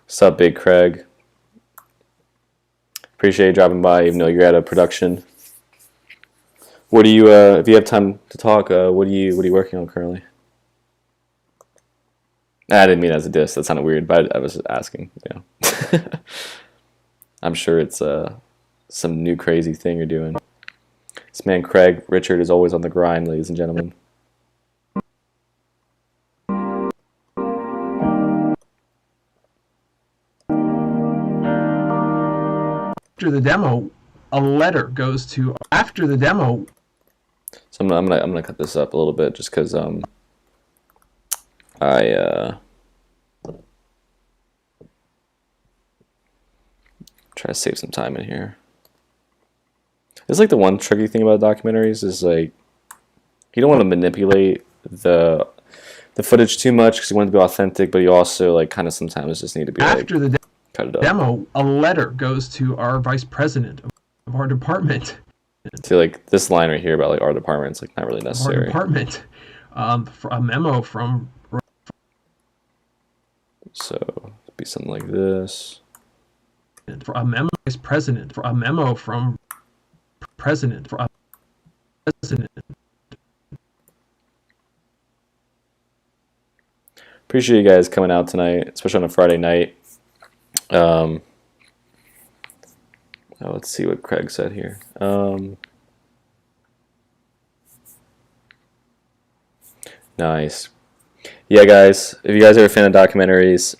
What's up, Big Craig? Appreciate you dropping by, even though you're at a production. What do you, if you have time to talk, what are you working on currently? I didn't mean as a diss. That sounded weird, but I was just asking. You know, I'm sure it's some new crazy thing you're doing. This man Craig Richard is always on the grind, ladies and gentlemen. After the demo, a letter goes to after the demo. So I'm gonna cut this up a little bit just because I try to save some time in here. It's like the one tricky thing about documentaries is like you don't want to manipulate the footage too much because you want it to be authentic, but you also like kind of sometimes just need to be After like, the cut it up. demo, a letter goes to our vice president of our department. See, like this line right here about like our department, it's like not really Our necessary. department, for a memo from. So it'd be something like this. For a memo, vice president. For a memo from president. For a president. Appreciate you guys coming out tonight, especially on a Friday night. Let's see what Craig said here. Nice. Yeah, guys, if you guys are a fan of documentaries,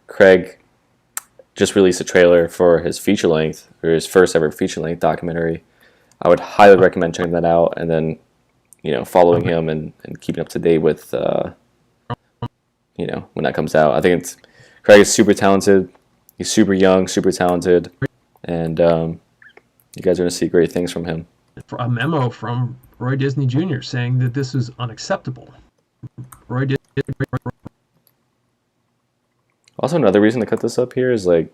Craig just released a trailer for his feature length, or his first ever feature length documentary. I would highly recommend checking that out, and then, you know, following him and keeping up to date with, you know, when that comes out. I think Craig is super talented. He's super young, super talented, and you guys are going to see great things from him. For a memo from Roy Disney Jr. saying that this is unacceptable. Roy Disney. Also, another reason to cut this up here is like,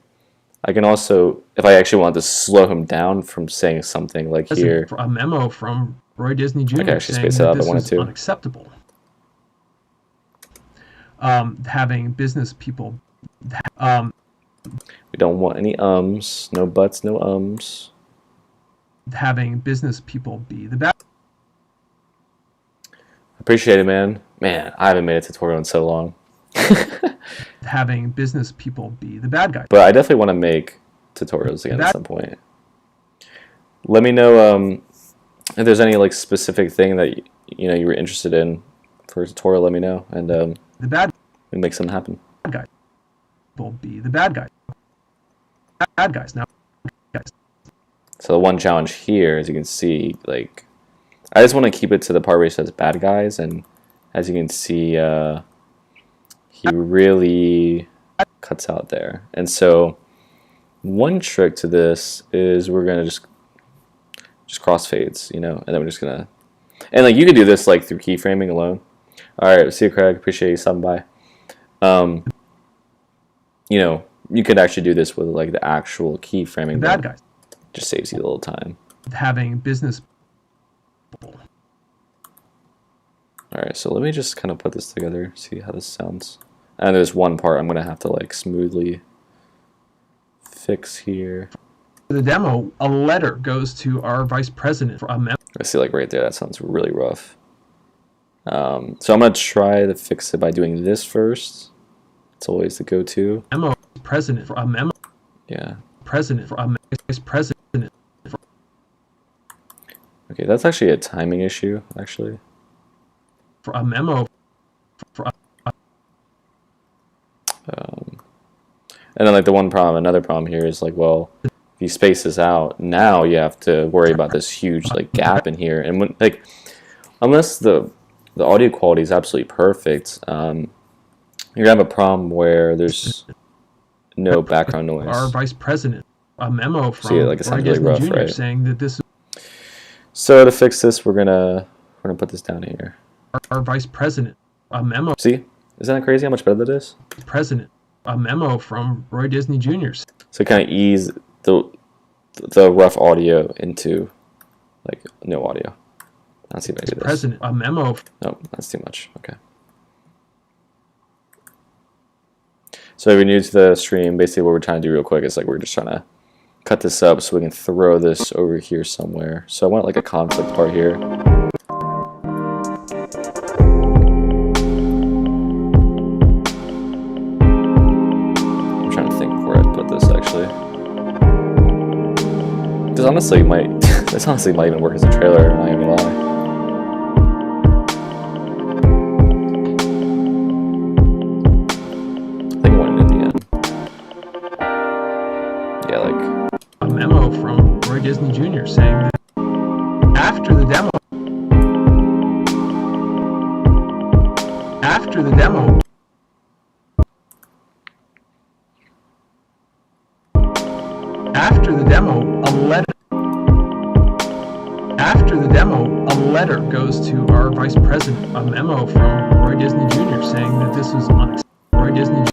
I can also, if I actually want to slow him down from saying something like here. For a memo from Roy Disney Jr. I can actually saying space it out that if I wanted this is to. unacceptable. Having business people. We don't want any ums, no buts, no ums. Having business people be the bad. Appreciate it, man. Man, I haven't made a tutorial in so long. Having business people be the bad guys. But I definitely want to make tutorials again at some point. Let me know if there's any like specific thing that you know you were interested in for a tutorial. Let me know, and the bad. we make something happen. Bad guys. People be the bad guys. Bad guys now. Guys. So the one challenge here, as you can see, like I just want to keep it to the part where he says bad guys, and as you can see, he really cuts out there. And so one trick to this is we're gonna just crossfades, you know, and then we're just gonna, and like you could do this like through keyframing alone. All right, see you, Craig. Appreciate you stopping by. You know, you could actually do this with like the actual keyframing. Bad guys. Just saves you a little time. Having business. All right, so let me just kind of put this together, see how this sounds. And there's one part I'm gonna have to like smoothly fix here. For the demo, a letter goes to our vice president for a memo. I see, like right there, that sounds really rough. So I'm gonna try to fix it by doing this first. It's always the go-to. Memo president for a memo. Yeah. President for a vice president. Okay, that's actually a timing issue, actually. For a memo. For a And then like the another problem here is like, well, if you space this out, now you have to worry about this huge like gap in here, and when like, unless the audio quality is absolutely perfect, you're gonna have a problem where there's no background noise. Our vice president, a memo from See, like it sounds really rough, Jr. right? saying that this. So to fix this, we're gonna put this down here. Our vice president, a memo. See, isn't that crazy how much better that is? President, a memo from Roy Disney Jr. So kind of ease the rough audio into like no audio. Let's see if I do this. President, a memo. No, that's too much. Okay. So if you're new to the stream, basically what we're trying to do real quick is like we're just trying to cut this up so we can throw this over here somewhere. So I want like a conflict part here. I'm trying to think where I'd put this actually. This honestly might even work as a trailer, I'm not even gonna lie. A memo Disney Jr. saying that after the demo, after the demo, after the demo, a letter goes to our vice president, a memo from Roy Disney Jr. saying that this was unacceptable. Roy Disney Jr.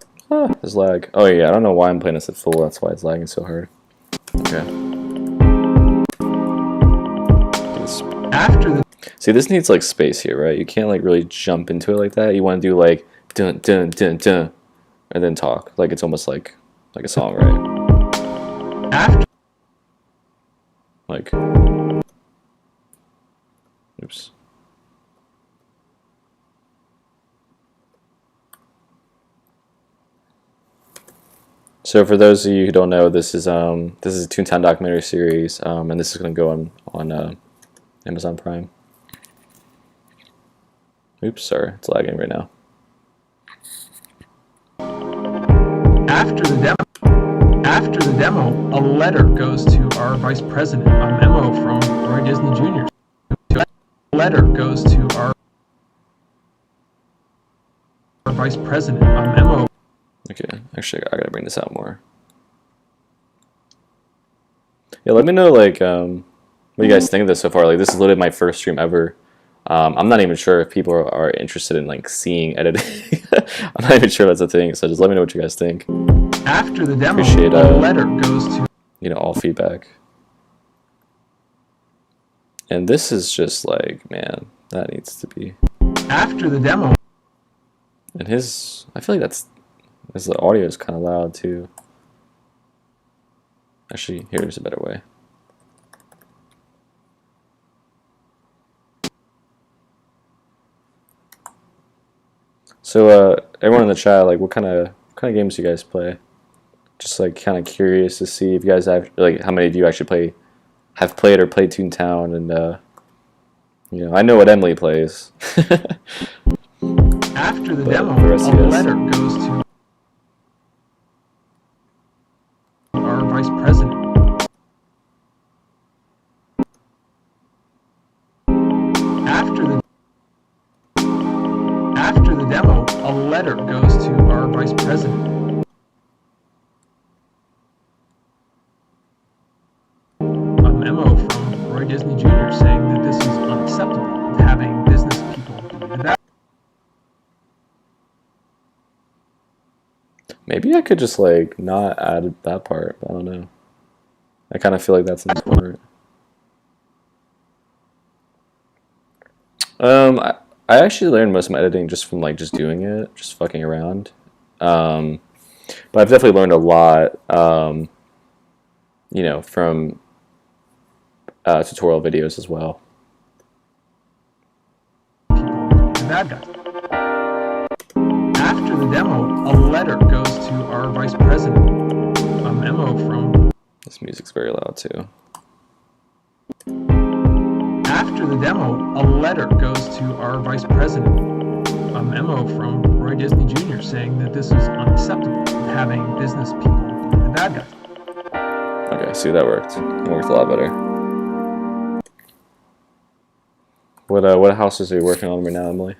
There's lag. Oh yeah, I don't know why I'm playing this at full. That's why it's lagging so hard. Okay. After the See, this needs like space here, right? You can't like really jump into it like that. You want to do like dun dun dun dun, and then talk. Like it's almost like a song, right? After. Like. Oops. So for those of you who don't know, this is a Toontown documentary series, and this is going to go on Amazon Prime. Oops, sorry, it's lagging right now. After the demo, a letter goes to our vice president, a memo from Roy Disney Jr. A letter goes to our vice president, a memo. Okay, actually, I gotta bring this out more. Yeah, let me know like what you guys think of this so far. Like, this is literally my first stream ever. I'm not even sure if people are interested in like seeing editing. I'm not even sure that's a thing. So just let me know what you guys think. After the demo, Appreciate, a letter goes to all feedback. And this is just like, man, that needs to be. After the demo. And I feel like the audio is kind of loud too. Actually, here's a better way. So, everyone in the chat, like, what kind of games do you guys play? Just like kind of curious to see if you guys have like how many do you actually have played or played Toontown, and I know what Emily plays. After the But demo, the rest a of you guys. letter goes to our vice president. After the demo, a letter goes to our vice president. A memo from Roy Disney Jr. saying that this is unacceptable, having business people be the bad. Maybe I could just like not add that part, but I don't know. I kind of feel like that's important. I actually learned most of my editing just from like just doing it, just fucking around. But I've definitely learned a lot, from tutorial videos as well. The bad guys. After the demo, a letter goes to our vice president. A memo from. This music's very loud too. After the demo, a letter goes to our vice president. A memo from Roy Disney Jr. saying that this is unacceptable, having business people be the bad guys. Okay, see, that worked. It worked a lot better. What houses are you working on right now, Emily?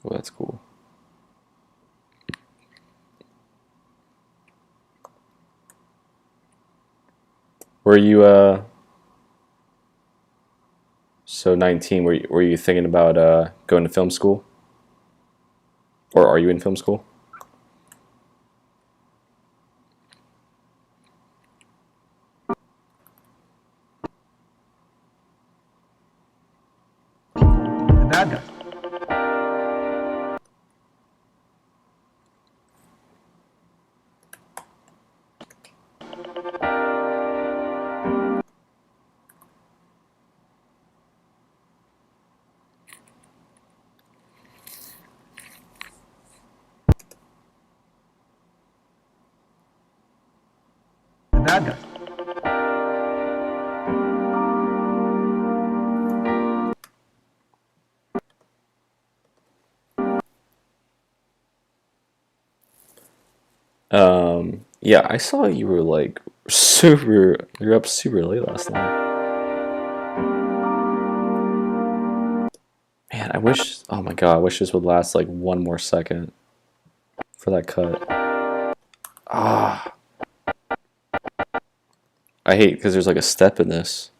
Oh, that's cool. Were you so 19? Were you thinking about going to film school, or are you in film school? The bad guys. bad guys. Yeah, I saw you were like you're up super late last night. Man, I wish, oh my god, I wish this would last like one more second for that cut. Ah, I hate because there's like a step in this.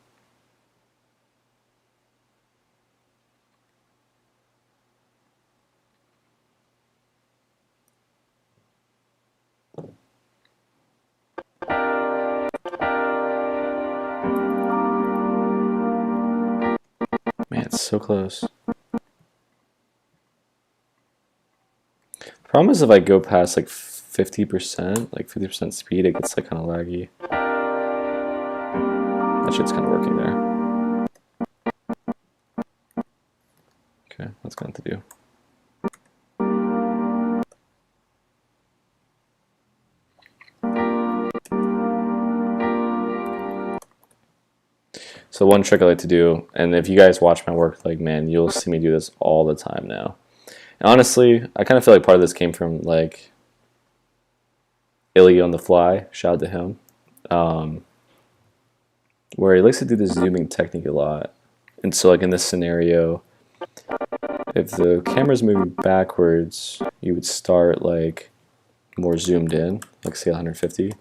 Man, it's so close. Problem is if I go past like 50%, like 50% speed, it gets like kind of laggy. That shit's kind of working there. Okay, what's going to do? So one trick I like to do, and if you guys watch my work, like, man, you'll see me do this all the time now. And honestly, I kind of feel like part of this came from like Illy on the Fly, shout out to him, where he likes to do this zooming technique a lot. And so like in this scenario, if the camera's moving backwards, you would start like more zoomed in, like say 150,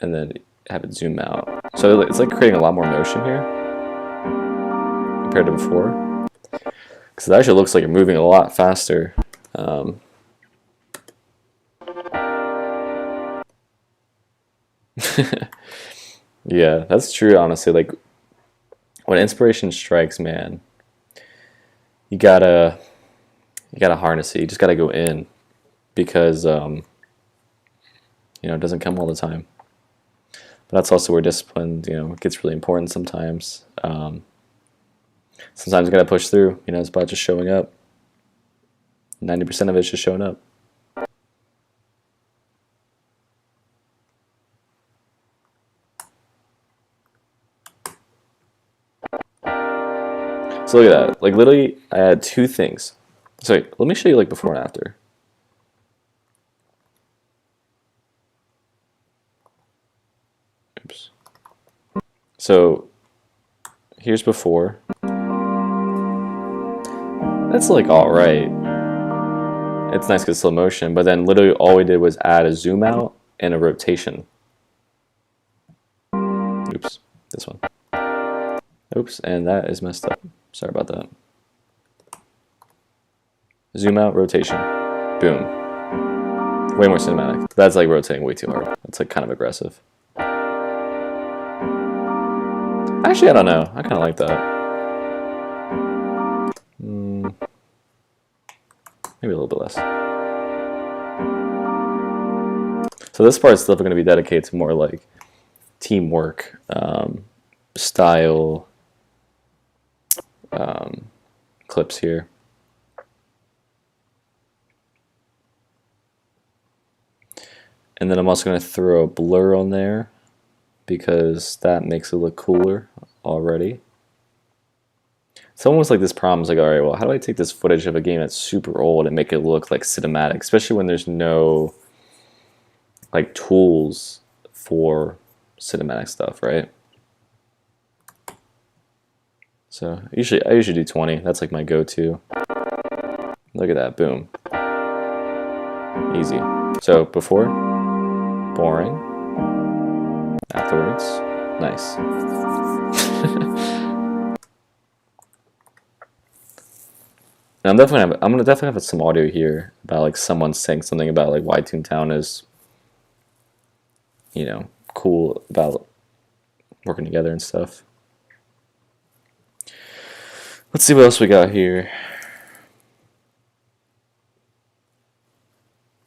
and then have it zoom out. So it's like creating a lot more motion here compared to before, because it actually looks like you're moving a lot faster. Yeah, that's true, honestly. Like when inspiration strikes, man, you gotta harness it. You just gotta go in, because you know, it doesn't come all the time. But that's also where discipline, you know, gets really important sometimes. Sometimes you gotta push through. You know, it's about just showing up. 90% of it's just showing up. So look at that. Like literally, I had two things. So let me show you like before and after. Oops. So here's before. That's like all right. It's nice because slow motion, but then literally all we did was add a zoom out and a rotation. Oops, this one. Oops, and that is messed up. Sorry about that. Zoom out, rotation. Boom. Way more cinematic. That's like rotating way too hard. That's like kind of aggressive. Actually, I don't know. I kind of like that. Maybe a little bit less. So this part's still going to be dedicated to more like teamwork, style clips here. And then I'm also going to throw a blur on there because that makes it look cooler already. It's almost like this problem is like, all right, well, how do I take this footage of a game that's super old and make it look like cinematic, especially when there's no like tools for cinematic stuff, right? So I usually do 20. That's like my go-to. Look at that, boom. Easy. So before, boring. Afterwards, nice. And I'm gonna definitely have some audio here about like someone saying something about like why Toontown is, you know, cool about working together and stuff. Let's see what else we got here.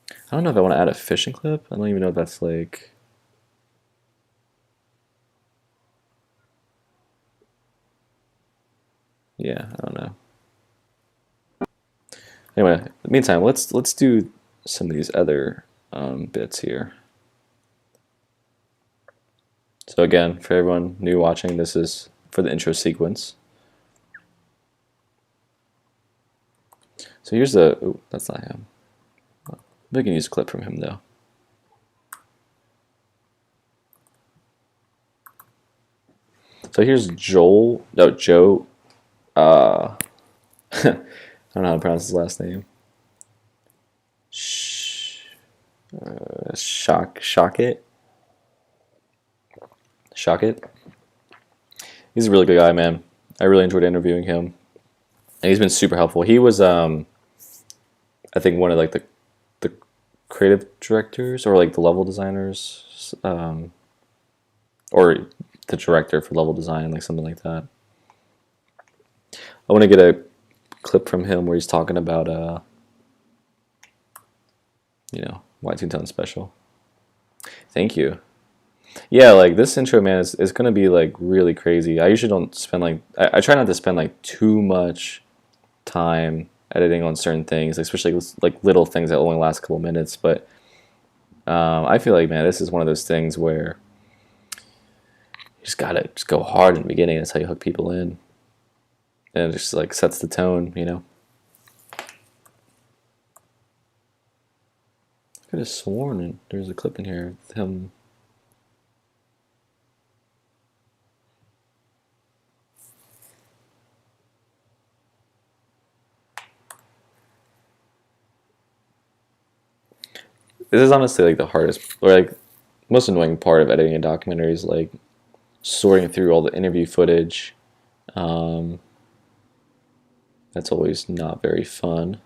I don't know if I want to add a fishing clip. I don't even know if that's like. Yeah, I don't know. Anyway, in the meantime, let's do some of these other bits here. So again, for everyone new watching, this is for the intro sequence. So here's the, ooh, that's not him. We can use a clip from him though. So here's Joe, I don't know how to pronounce his last name. Shockit. He's a really good guy, man. I really enjoyed interviewing him, and he's been super helpful. He was, I think, one of like the creative directors or like the level designers, or the director for level design, like something like that. I want to get a clip from him where he's talking about, why Toontown special. Thank you. Yeah, like this intro, man, is gonna be like really crazy. I usually don't spend like I try not to spend like too much time editing on certain things, especially like little things that only last a couple minutes. But I feel like, man, this is one of those things where you just gotta go hard in the beginning. That's how you hook people in, and it just like sets the tone, you know. I could have sworn there's a clip in here of him. This is honestly like the hardest, or like most annoying part of editing a documentary is like sorting through all the interview footage. That's always not very fun.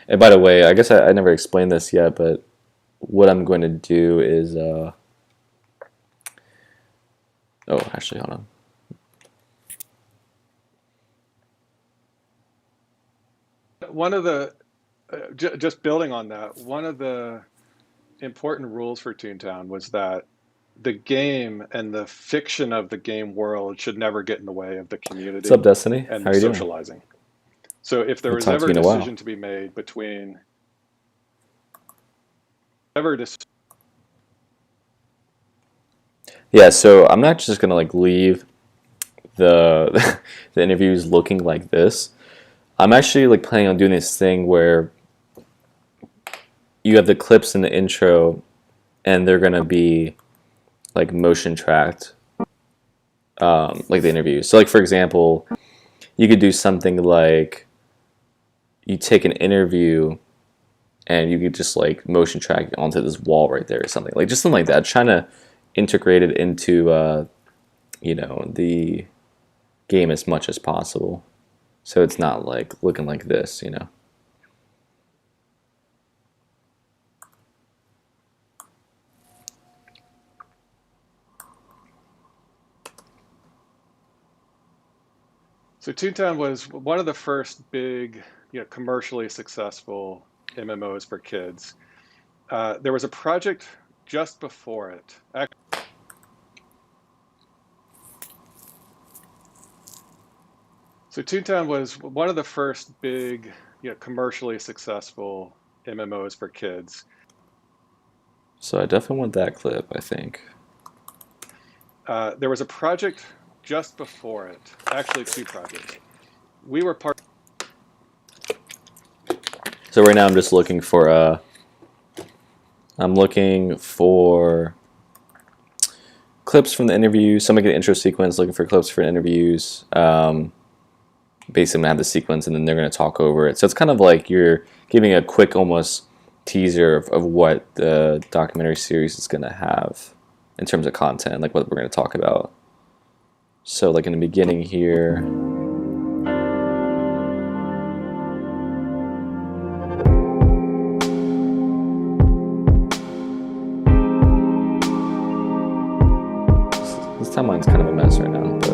And by the way, I guess I never explained this yet, but what I'm going to do is, oh, actually, hold on. One of the, just building on that, one of the important rules for Toontown was that the game and the fiction of the game world should never get in the way of the community. What's up, Destiny? And how are you socializing. Doing? So if there was ever a decision to be made between Yeah, so I'm not just gonna like leave the the interviews looking like this. I'm actually like planning on doing this thing where you have the clips in the intro and they're gonna be like motion tracked, like the interviews. So like for example, you could do something like you take an interview and you could just like motion track it onto this wall right there or something, like just something like that, trying to integrate it into the game as much as possible, so it's not like looking like this, So Toontown was one of the first big, commercially successful MMOs for kids. There was a project just before it. So Toontown was one of the first big, commercially successful MMOs for kids. So I definitely want that clip, I think. There was a project just before it. Actually, two projects. We were part. So right now I'm just looking for clips from the interview. So I'm making an intro sequence, looking for clips for interviews. Basically, I'm gonna have the sequence, and then they're gonna talk over it. So it's kind of like you're giving a quick, almost teaser of what the documentary series is gonna have in terms of content, like what we're gonna talk about. So like in the beginning here. This timeline's kind of a mess right now, but.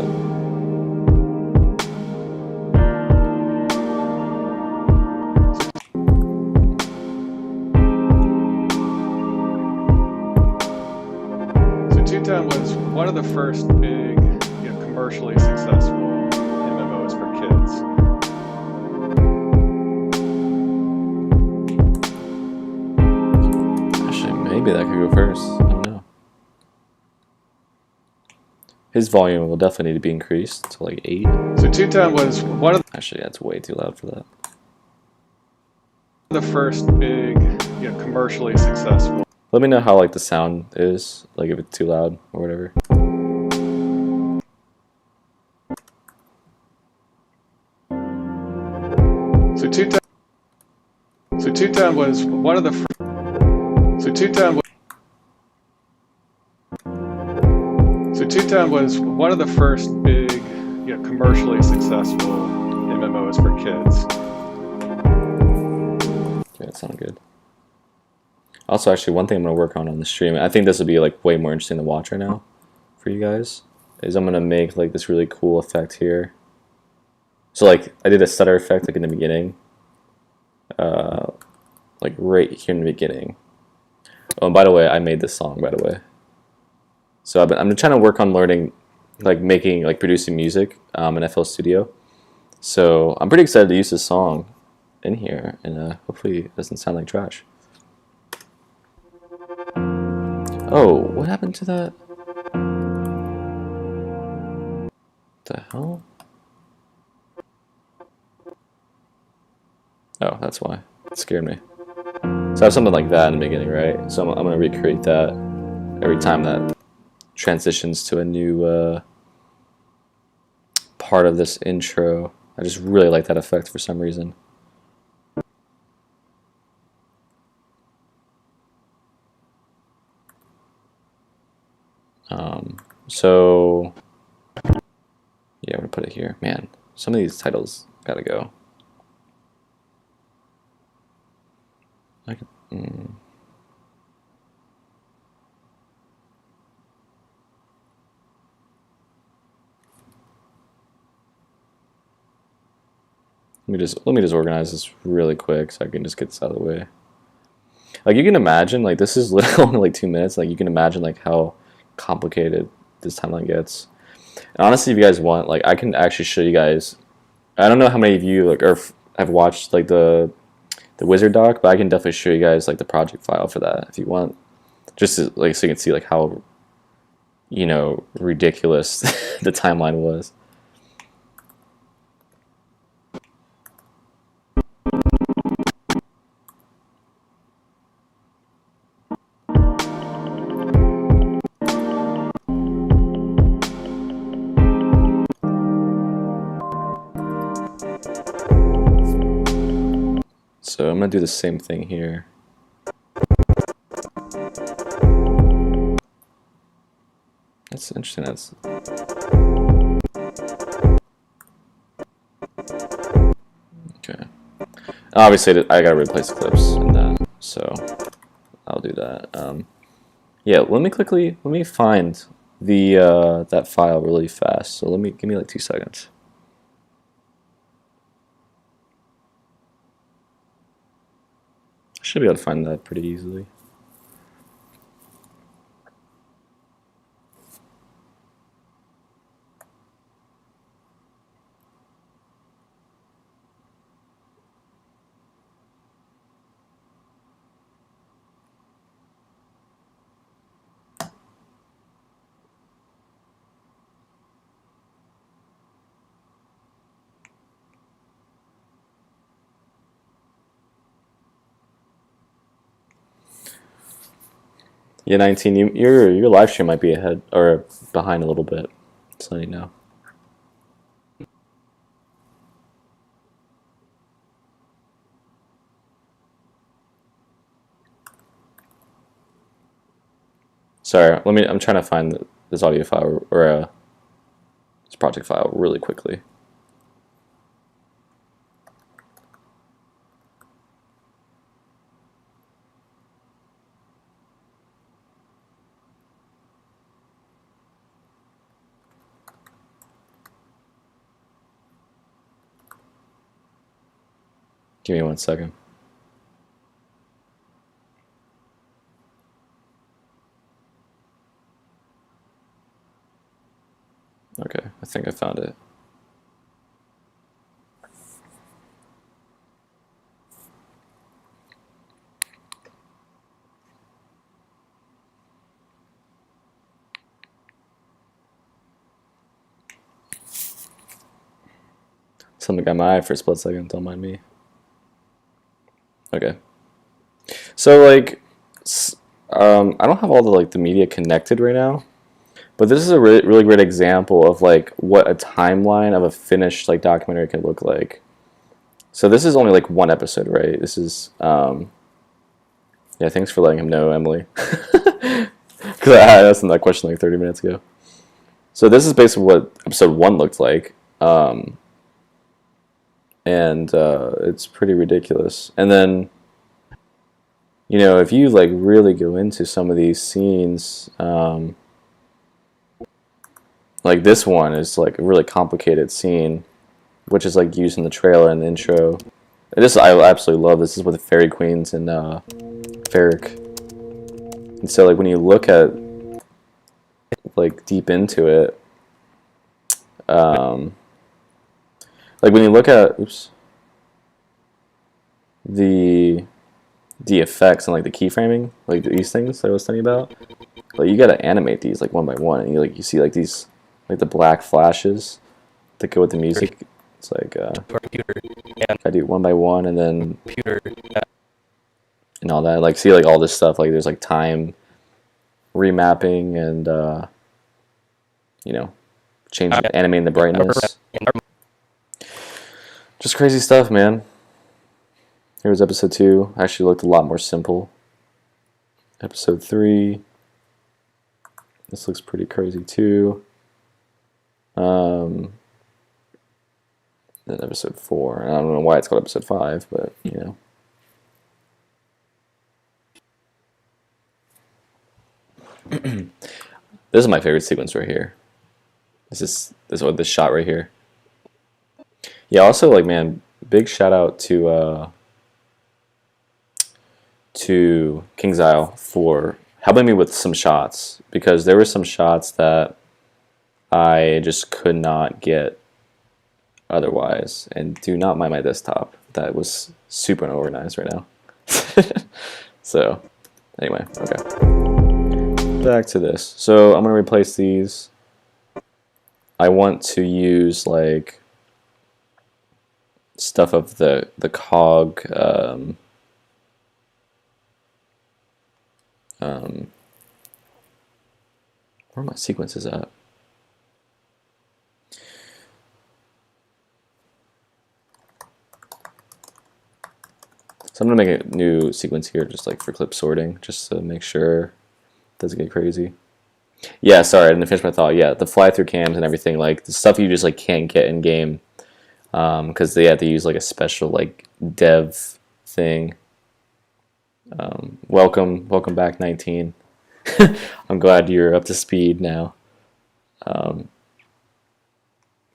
Toontown was one of the first big, commercially successful MMOs for kids. Actually, maybe that could go first. I don't know. his volume will definitely need to be increased to like 8. So Toontown was one of Actually, that's way too loud for that. the first big, commercially successful. Let me know how like the sound is, like if it's too loud or whatever. So Toontown was one of the. So Toontown was one of the first big, commercially successful MMOs for kids. Yeah, that sounded good. Also, actually, one thing I'm gonna work on the stream, I think this will be like way more interesting to watch right now for you guys, is I'm gonna make like this really cool effect here. So like I did a stutter effect like in the beginning, like right here in the beginning. Oh, and by the way, I made this song, by the way. So I'm trying to work on learning, like making, like producing music in FL Studio. So I'm pretty excited to use this song in here, and hopefully it doesn't sound like trash. Oh, what happened to that? The hell? Oh, that's why. It scared me. So I have something like that in the beginning, right? So I'm going to recreate that every time that transitions to a new part of this intro. I just really like that effect for some reason. So yeah, I'm going to put it here. Man, some of these titles got to go. I could, let me just organize this really quick so I can just get this out of the way. Like you can imagine, like this is literally only like 2 minutes. Like you can imagine like how complicated this timeline gets. And honestly, if you guys want, like I can actually show you guys. I don't know how many of you like have watched like the wizard doc, but I can definitely show you guys like the project file for that if you want, just to, like so you can see like how ridiculous the timeline was. So I'm gonna do the same thing here. That's interesting. That's okay. Obviously, I gotta replace the clips in that, so I'll do that. Yeah, let me find the that file really fast. So give me like 2 seconds. I should be able to find that pretty easily. Yeah, 19. Your live stream might be ahead or behind a little bit. Just letting you know. Sorry, I'm trying to find this audio file or this project file really quickly. Give me 1 second. Okay, I think I found it. Something got my eye for a split second. Don't mind me. Okay. So like, I don't have all the like the media connected right now, but this is a really, really great example of like what a timeline of a finished like documentary can look like. So this is only like one episode, right? This is yeah. Thanks for letting him know, Emily, because I asked him that question like 30 minutes ago. So this is basically what episode 1 looked like, and it's pretty ridiculous. And then, you know, if you like really go into some of these scenes, like this one is like a really complicated scene, which is like used in the trailer and the intro. And this I absolutely love. This is with the fairy queens and Ferric. And so like when you look at like deep into it, like when you look at the effects and like the keyframing, like these things that I was telling you about, like you gotta animate these like one by one, and you see like these like the black flashes that go with the music. It's like I do one by one, and then and all that. Like see like all this stuff. Like there's like time remapping and you know, changing, animating the brightness. Just crazy stuff, man. Here was episode 2. Actually looked a lot more simple. Episode 3. This looks pretty crazy too. Then episode 4. I don't know why it's called episode 5, but you know. This is my favorite sequence right here. This shot right here. Yeah, also like man, big shout out to King's Isle for helping me with some shots, because there were some shots that I just could not get otherwise. And do not mind my desktop. That was super unorganized right now. So anyway, okay. Back to this. So I'm gonna replace these. I want to use like stuff of the cog where are my sequences at? So I'm gonna make a new sequence here just like for clip sorting, just to make sure it doesn't get crazy. Yeah, sorry, I didn't finish my thought. Yeah, the fly-through cams and everything, like the stuff you just like can't get in game, because they have to use like a special like dev thing. Welcome back, 19. I'm glad you're up to speed now. I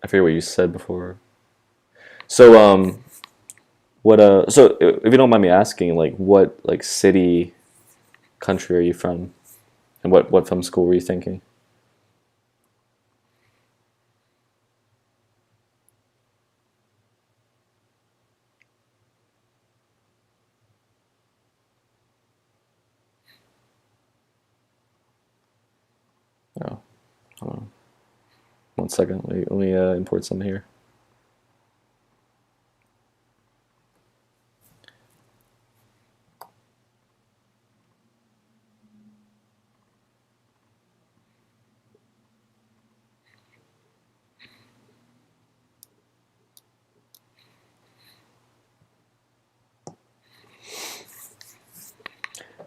forget what you said before. So so if you don't mind me asking, like what like city, country are you from? And what film school were you thinking? Oh, hold on. 1 second. Let me import some here.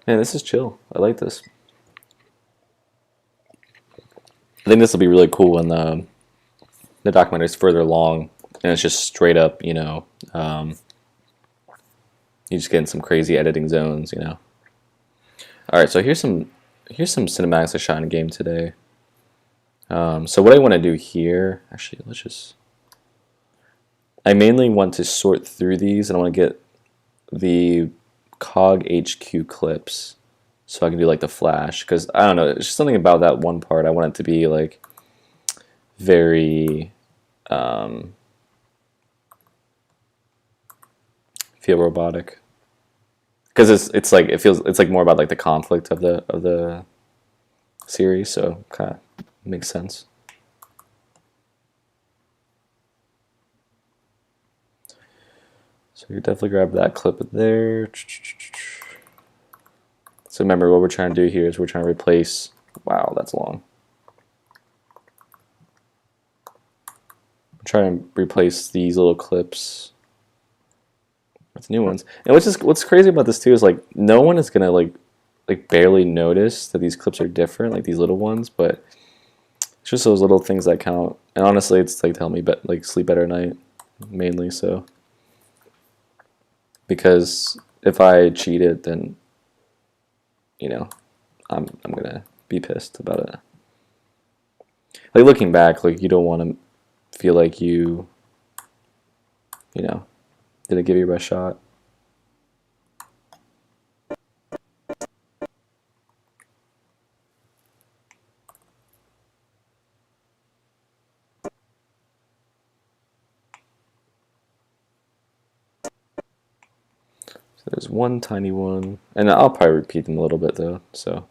Man, this is chill. I like this. I think this will be really cool when the documentary is further along and it's just straight up, you know, you just get in some crazy editing zones, you know. All right, so here's some cinematics I shot in game today. So what I want to do here, actually, I mainly want to sort through these, and I want to get the cog HQ clips so I can do like the flash, because I don't know, it's just something about that one part I want it to be like very feel robotic, because it's like it's like more about like the conflict of the series, so kind of makes sense. So you definitely grab that clip there. So remember what we're trying to do here is we're trying to replace, wow, that's long. We're trying to replace these little clips with new ones. And what's crazy about this too is like no one is gonna like barely notice that these clips are different, like these little ones, but it's just those little things that count. And honestly, it's like to help me like sleep better at night, mainly so. Because if I cheat it, then you know, I'm gonna be pissed about it. Like looking back, like you don't want to feel like you know, didn't give your best shot. So there's one tiny one, and I'll probably repeat them a little bit though. So.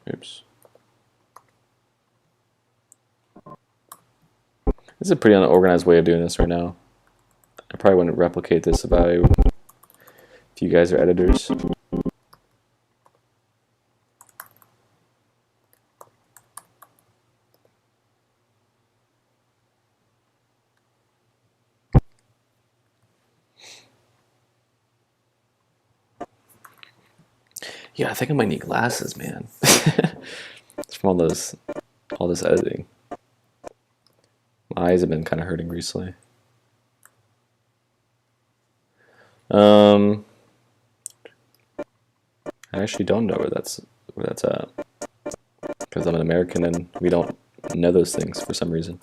Oops. This is a pretty unorganized way of doing this right now. I probably wouldn't replicate this if you guys are editors. Yeah, I think I might need glasses, man. It's from all this editing. My eyes have been kind of hurting recently. I actually don't know where that's at, because I'm an American and we don't know those things for some reason.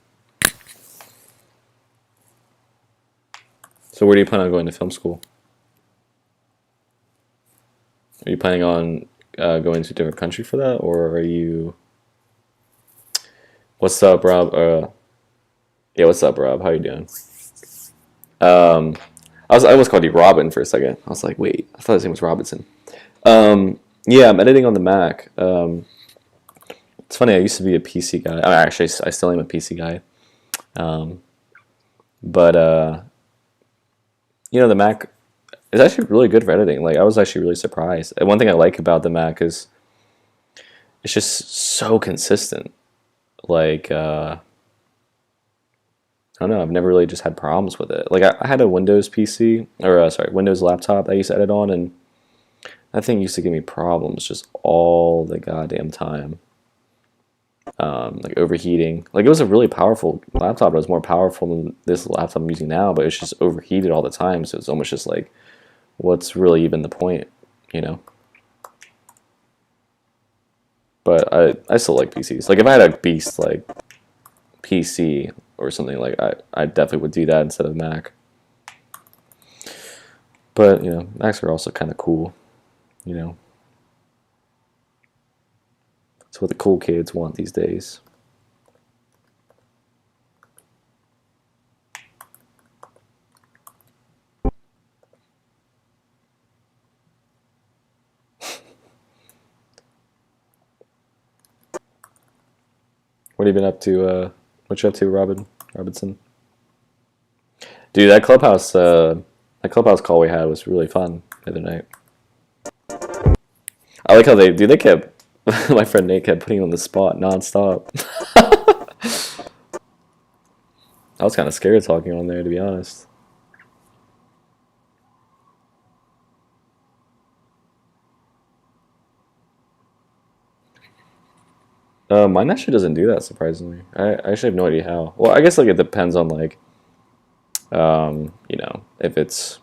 So where do you plan on going to film school? Are you planning on going to a different country for that, or are you? What's up, Rob? Yeah, what's up, Rob? How you doing? I almost called you Robin for a second. I was like, wait, I thought his name was Robinson. Yeah, I'm editing on the Mac. It's funny, I used to be a PC guy. Actually, I still am a PC guy. But you know, the Mac is actually really good for editing. Like, I was actually really surprised. And one thing I like about the Mac is it's just so consistent. Like, I don't know, I've never really just had problems with it. Like, I had a Windows PC, or sorry, Windows laptop I used to edit on, and that thing used to give me problems just all the goddamn time. Like overheating. Like, it was a really powerful laptop. It was more powerful than this laptop I'm using now, but it's just overheated all the time. So it's almost just like, what's really even the point, you know? But I still like PCs. Like, if I had a beast like PC or something, like I definitely would do that instead of Mac. But you know, Macs are also kind of cool, you know. That's what the cool kids want these days. What have you been up to? What you up to, Robinson? Dude, that clubhouse call we had was really fun the other night. I like how they kept my friend Nate kept putting you on the spot nonstop. I was kind of scared talking on there, to be honest. Mine actually doesn't do that, surprisingly. I actually have no idea how. Well, I guess like it depends on like, you know, if it's,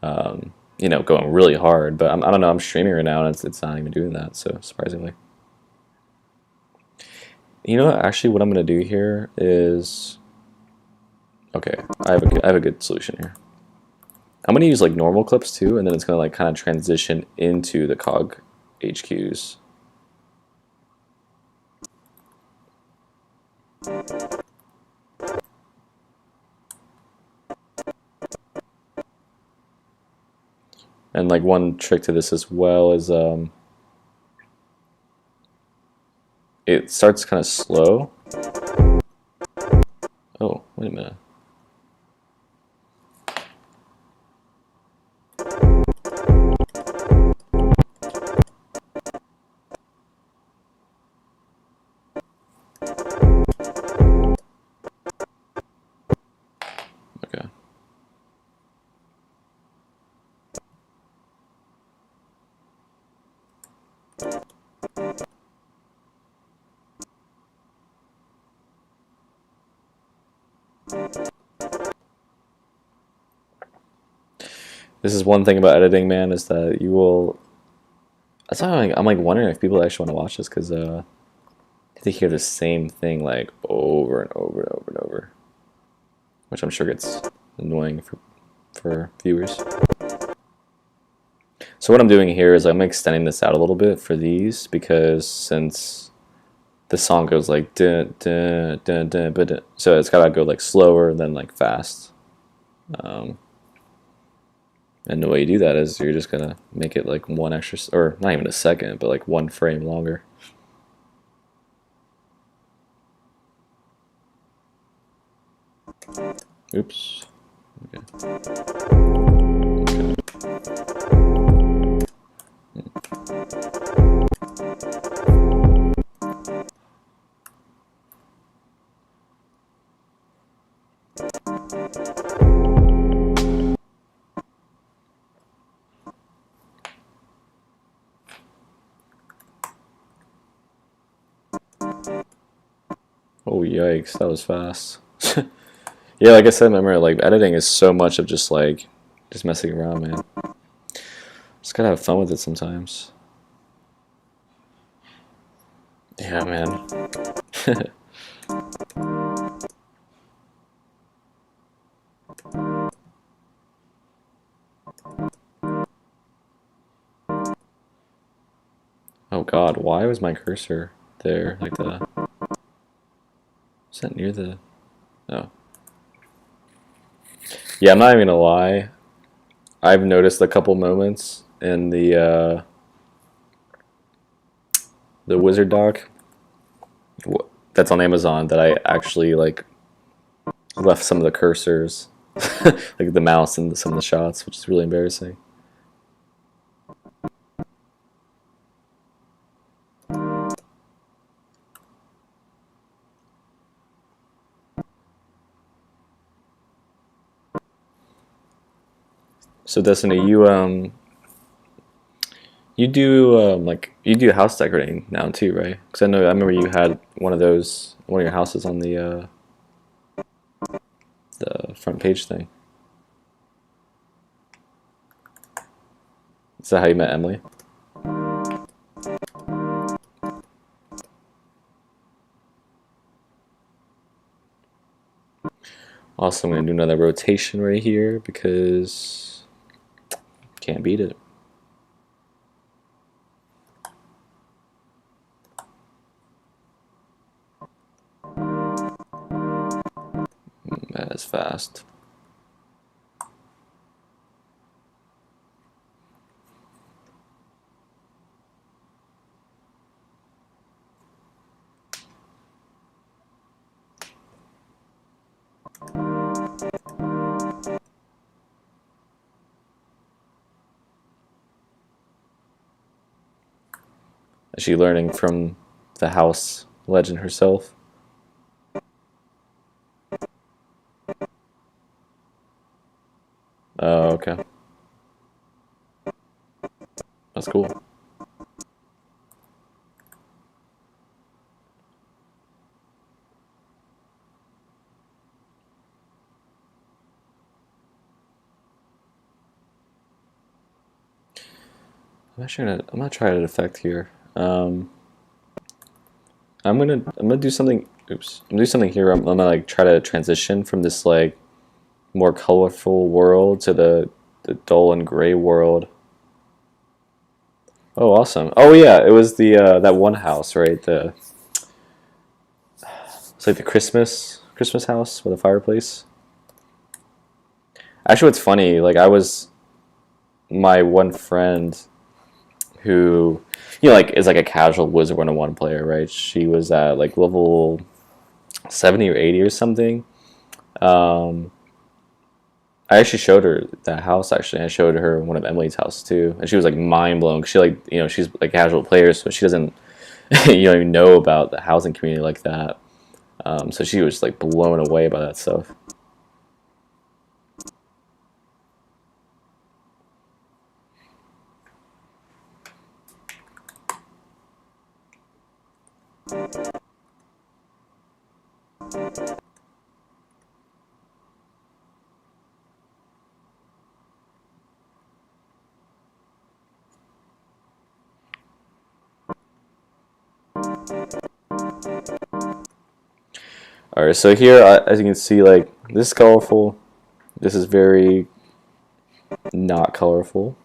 you know, going really hard. But I don't know. I'm streaming right now, and it's not even doing that. So surprisingly, you know, actually, what I'm gonna do here is, okay, I have a good solution here. I'm gonna use like normal clips too, and then it's gonna like kind of transition into the cog HQs. And like one trick to this as well is it starts kind of slow. Oh, wait a minute. Okay. This is one thing about editing, man, is that you will. That's why I'm like wondering if people actually want to watch this, because they hear the same thing like over and over and over and over, which I'm sure gets annoying for viewers. So what I'm doing here is I'm extending this out a little bit for these, because since the song goes like dun, dun, dun, dun, dun, so it's gotta go like slower than like fast. And the way you do that is you're just gonna make it like one extra, or not even a second, but like one frame longer. Oops. Okay. Oh yikes, that was fast. Yeah, like I said, remember, like editing is so much of just messing around, man. Just gotta have fun with it sometimes. Yeah, man. Oh god, why was my cursor there like that? Is that near the... Oh. Yeah, I'm not even gonna lie. I've noticed a couple moments in the wizard doc that's on Amazon that I actually like left some of the cursors, like the mouse in some of the shots, which is really embarrassing. So Destiny, you do like you do house decorating now too, right? Because I remember you had one of your houses on the front page thing. Is that how you met Emily? Also, I'm gonna do another rotation right here because can't beat it. That is fast. Is she learning from the house legend herself? Oh, okay. That's cool. I'm gonna try an effect here. I'm gonna do something. Oops. I'm gonna do something here. I'm gonna like try to transition from this like more colorful world to the dull and gray world. Oh, awesome. Oh yeah, it was the that one house, right? It's like the Christmas house with a fireplace. Actually, what's funny, like my one friend who you know, like is like a casual Wizard 101 player, right? She was at like level 70 or 80 or something. I actually showed her that house. Actually, I showed her one of Emily's house too, and she was like mind blown. She like, you know, she's like a casual player, so she doesn't you don't even know about the housing community like that. So she was like blown away by that stuff. All right, so here, as you can see, like this is colorful. This is very not colorful.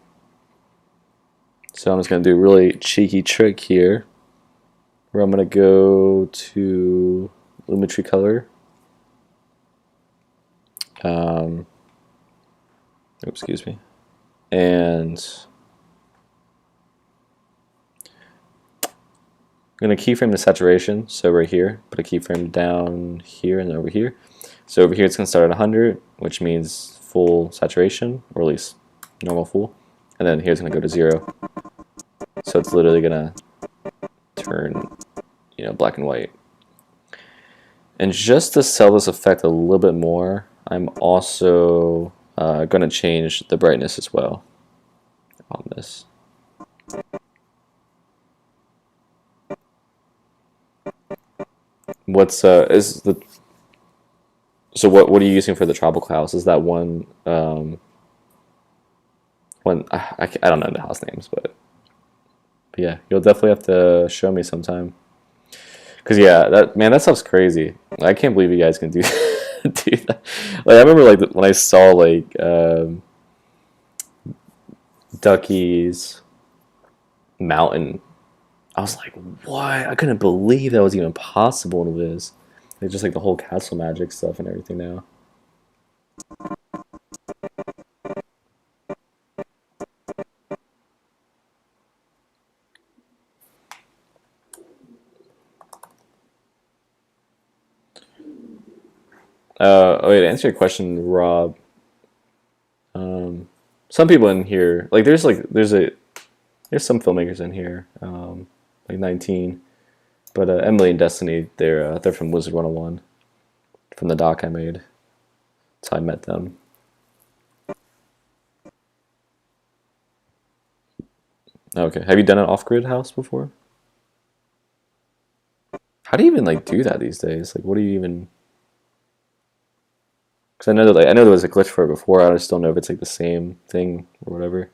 So I'm just gonna do a really cheeky trick here, where I'm gonna go to Lumetri color. Excuse me, and I'm going to keyframe the saturation, so right here, put a keyframe down here and over here. So over here it's going to start at 100, which means full saturation, or at least normal full. And then here it's going to go to 0. So it's literally going to turn, you know, black and white. And just to sell this effect a little bit more, I'm also going to change the brightness as well on this. What's is the so what are you using for the tropical house? Is that one I don't know the house names, but yeah, you'll definitely have to show me sometime. Cause yeah, that stuff's crazy. I can't believe you guys can do do that. Like I remember like when I saw like Ducky's mountain, I was like, what? I couldn't believe that was even possible in Wiz. Like just like the whole castle magic stuff and everything now. Oh wait, to answer your question, Rob. Some people in here, like there's some filmmakers in here, like 19, but Emily and Destiny, they're from Wizard 101, from the doc I made. That's how I met them. Okay, have you done an off-grid house before? How do you even like do that these days? Like, what do you even? Because I know that I know there was a glitch for it before. I just don't know if it's like the same thing or whatever.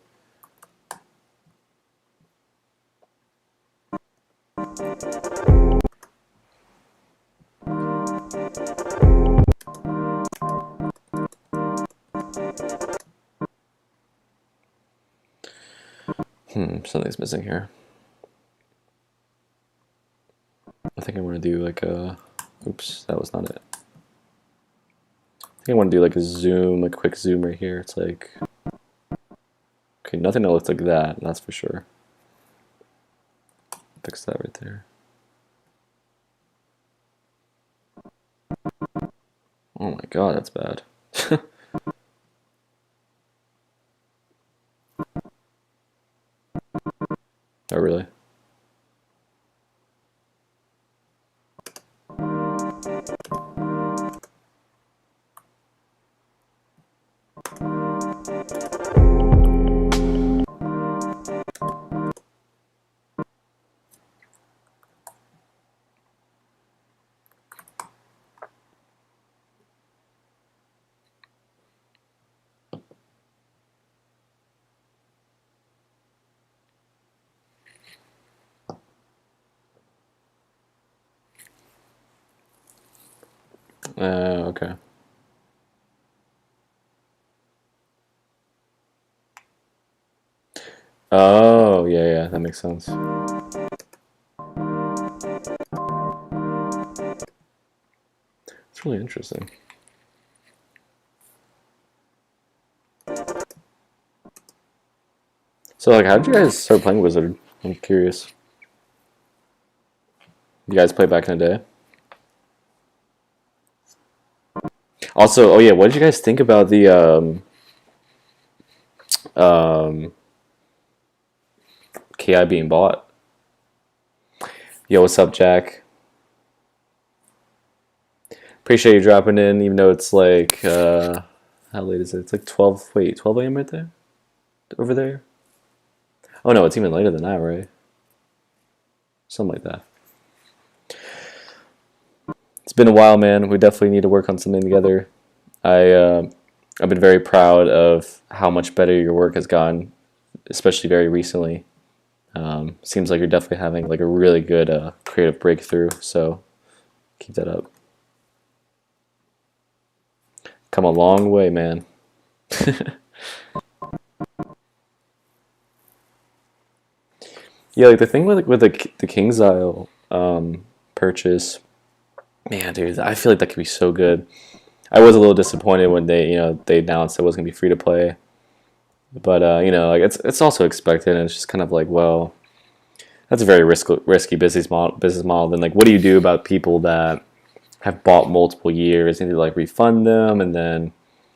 Something's missing here. I think I want to do like a. Oops, that was not it. I think I want to do like a zoom, a quick zoom right here. It's like, okay, nothing that looks like that, that's for sure. Fix that right there. Oh my god, that's bad. Oh, really? Okay. Oh, yeah, yeah, that makes sense. It's really interesting. So, like, how did you guys start playing Wizard? I'm curious. You guys play back in the day? Also, oh yeah, what did you guys think about the KI being bought? Yo, what's up, Jack? Appreciate you dropping in, even though it's like, how late is it? It's like 12, wait, 12 a.m. right there? Over there? Oh no, it's even later than that, right? Something like that. It's been a while, man. We definitely need to work on something together. I've been very proud of how much better your work has gone, especially very recently. Seems like you're definitely having like a really good creative breakthrough, so keep that up. Come a long way, man. Yeah, like the thing with the King's Isle purchase, man, dude, I feel like that could be so good. I was a little disappointed when they announced it was gonna be free to play, but like it's also expected, and it's just kind of like, well, that's a very risky business model. Then like, what do you do about people that have bought multiple years and you like refund them, and then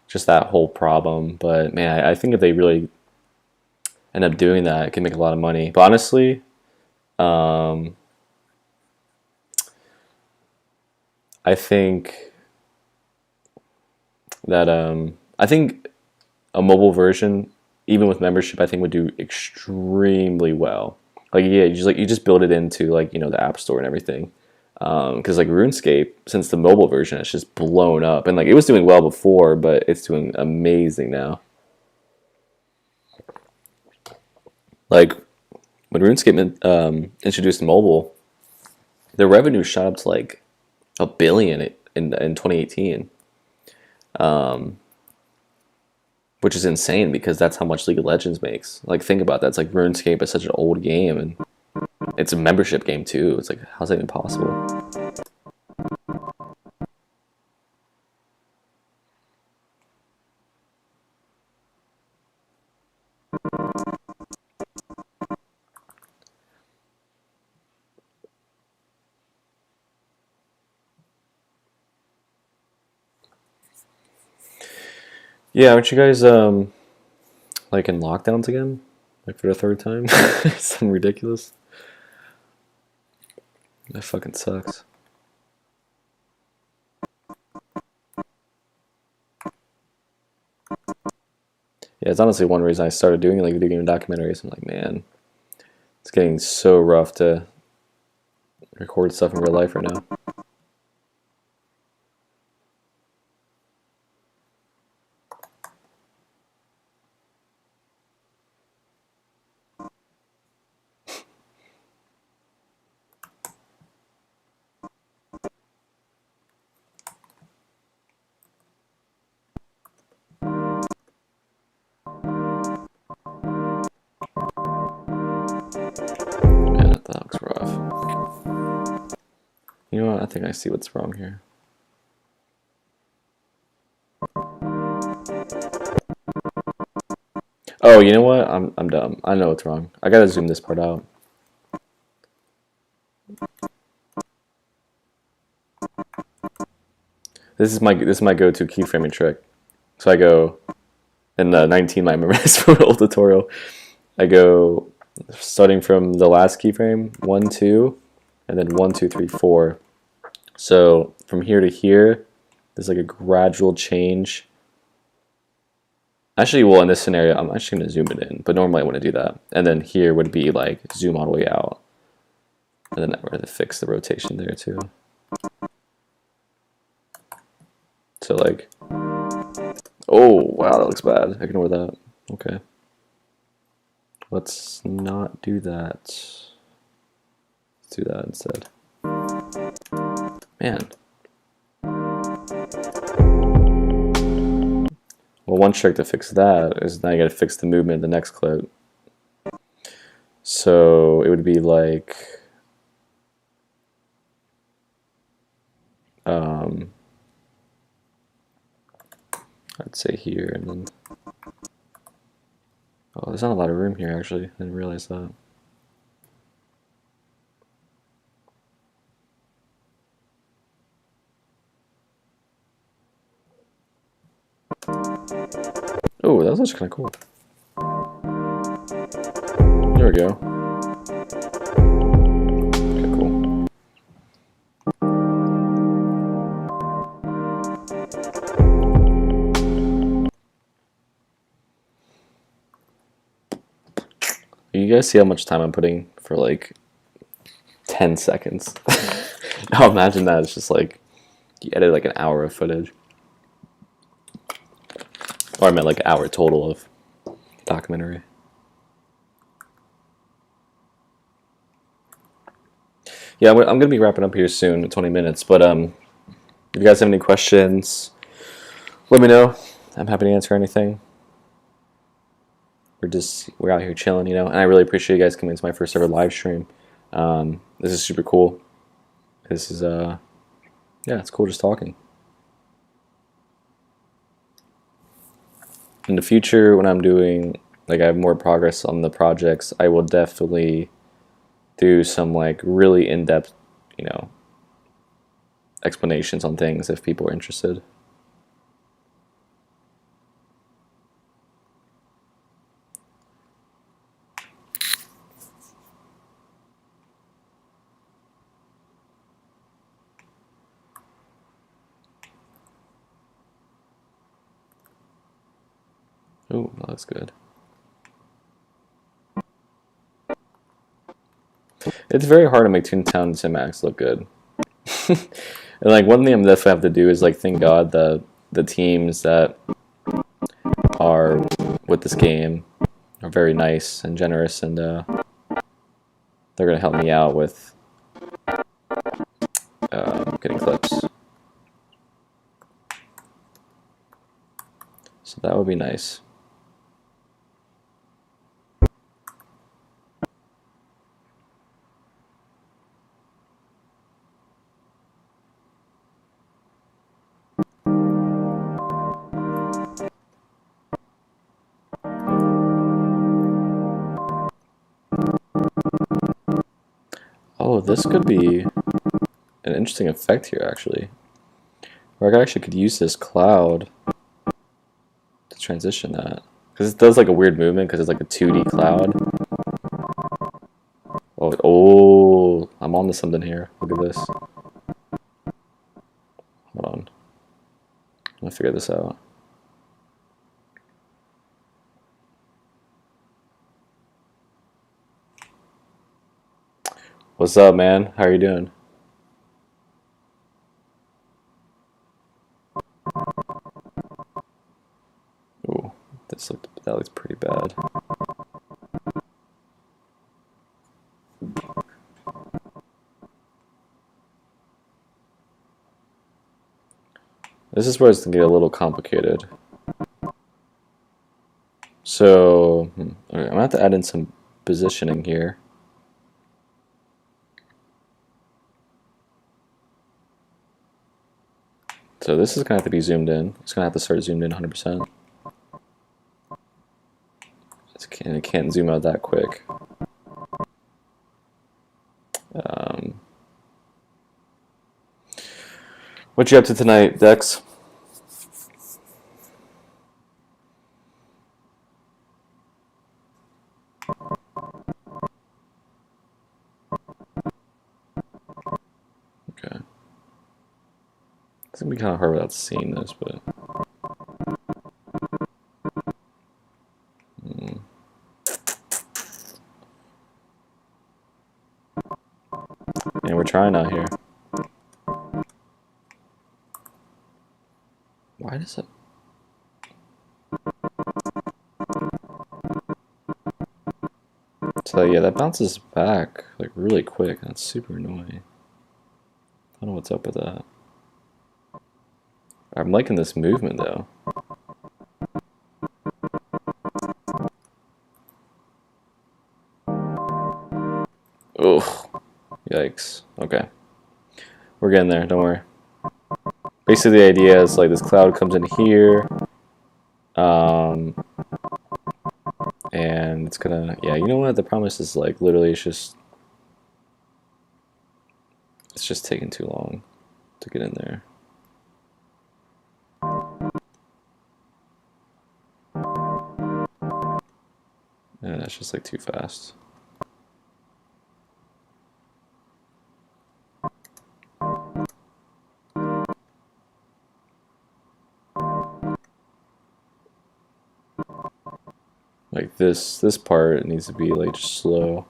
just that whole problem. But man, I think if they really end up doing that, it can make a lot of money. But honestly, I think that I think a mobile version, even with membership, I think would do extremely well. Like yeah, you just build it into like the App Store and everything. Because like RuneScape, since the mobile version, it's just blown up, and like it was doing well before, but it's doing amazing now. Like when RuneScape introduced mobile, the revenue shot up to like $1 billion in 2018, which is insane because that's how much League of Legends makes. Like think about that. It's like RuneScape is such an old game, and it's a membership game too. It's like how's that even possible? Yeah, aren't you guys like in lockdowns again? Like for the third time? Something ridiculous. That fucking sucks. Yeah, it's honestly one reason I started doing like video game documentaries. I'm like, man, it's getting so rough to record stuff in real life right now. Man, that looks rough. You know what? I think I see what's wrong here. Oh, you know what? I'm dumb. I know what's wrong. I gotta zoom this part out. This is my go-to keyframing trick. So I go in the 19. I remember this from an old tutorial. I go starting from the last keyframe 1 2, and then 1 2 3 4. So from here to here, there's like a gradual change. Actually, well, in this scenario, I'm actually going to zoom it in, but normally I want to do that. And then here would be like zoom all the way out. And then we're going to fix the rotation there too. So like, oh, wow, that looks bad. Ignore that. Okay. Let's not do that. Let's do that instead. Man. Well, one trick to fix that is now you gotta fix the movement in the next clip. So it would be like, I'd say here, and then, oh, there's not a lot of room here actually. I didn't realize that. Oh, that was actually kind of cool. There we go. Okay, cool. You guys see how much time I'm putting for like 10 seconds? Now imagine that. It's just like you edit like an hour of footage. Or I meant like an hour total of documentary. Yeah, I'm going to be wrapping up here soon, in 20 minutes. But if you guys have any questions, let me know. I'm happy to answer anything. We're out here chilling, you know. And I really appreciate you guys coming to my first ever live stream. This is super cool. This is yeah, it's cool just talking. In the future, when I'm doing, like, I have more progress on the projects, I will definitely do some like really in-depth, you know, explanations on things if people are interested. Ooh, that looks good. It's very hard to make Toontown and Cinemax look good. And like one thing I'm definitely have to do is like thank God that the teams that are with this game are very nice and generous, and they're gonna help me out with getting clips. So that would be nice. Oh, this could be an interesting effect here, actually. Or I actually could use this cloud to transition that. Because it does like a weird movement because it's like a 2D cloud. Oh, I'm on to something here. Look at this. Hold on. I'm gonna figure this out. What's up, man? How are you doing? Ooh, that looks pretty bad. This is where it's gonna get a little complicated. So, okay, I'm gonna have to add in some positioning here. So this is gonna have to be zoomed in. It's gonna have to start zoomed in 100%. It can't zoom out that quick. What you up to tonight, Dex? Okay. It's gonna be kind of hard without seeing this, but. And we're trying out here. Why does it? So yeah, that bounces back like really quick. That's super annoying. I don't know what's up with that. I'm liking this movement though. Ugh. Yikes. Okay. We're getting there, don't worry. Basically the idea is like this cloud comes in here. And it's gonna, yeah, you know what? The promise is like literally it's just taking too long to get in there. it's just like too fast. Like this part needs to be like just slow.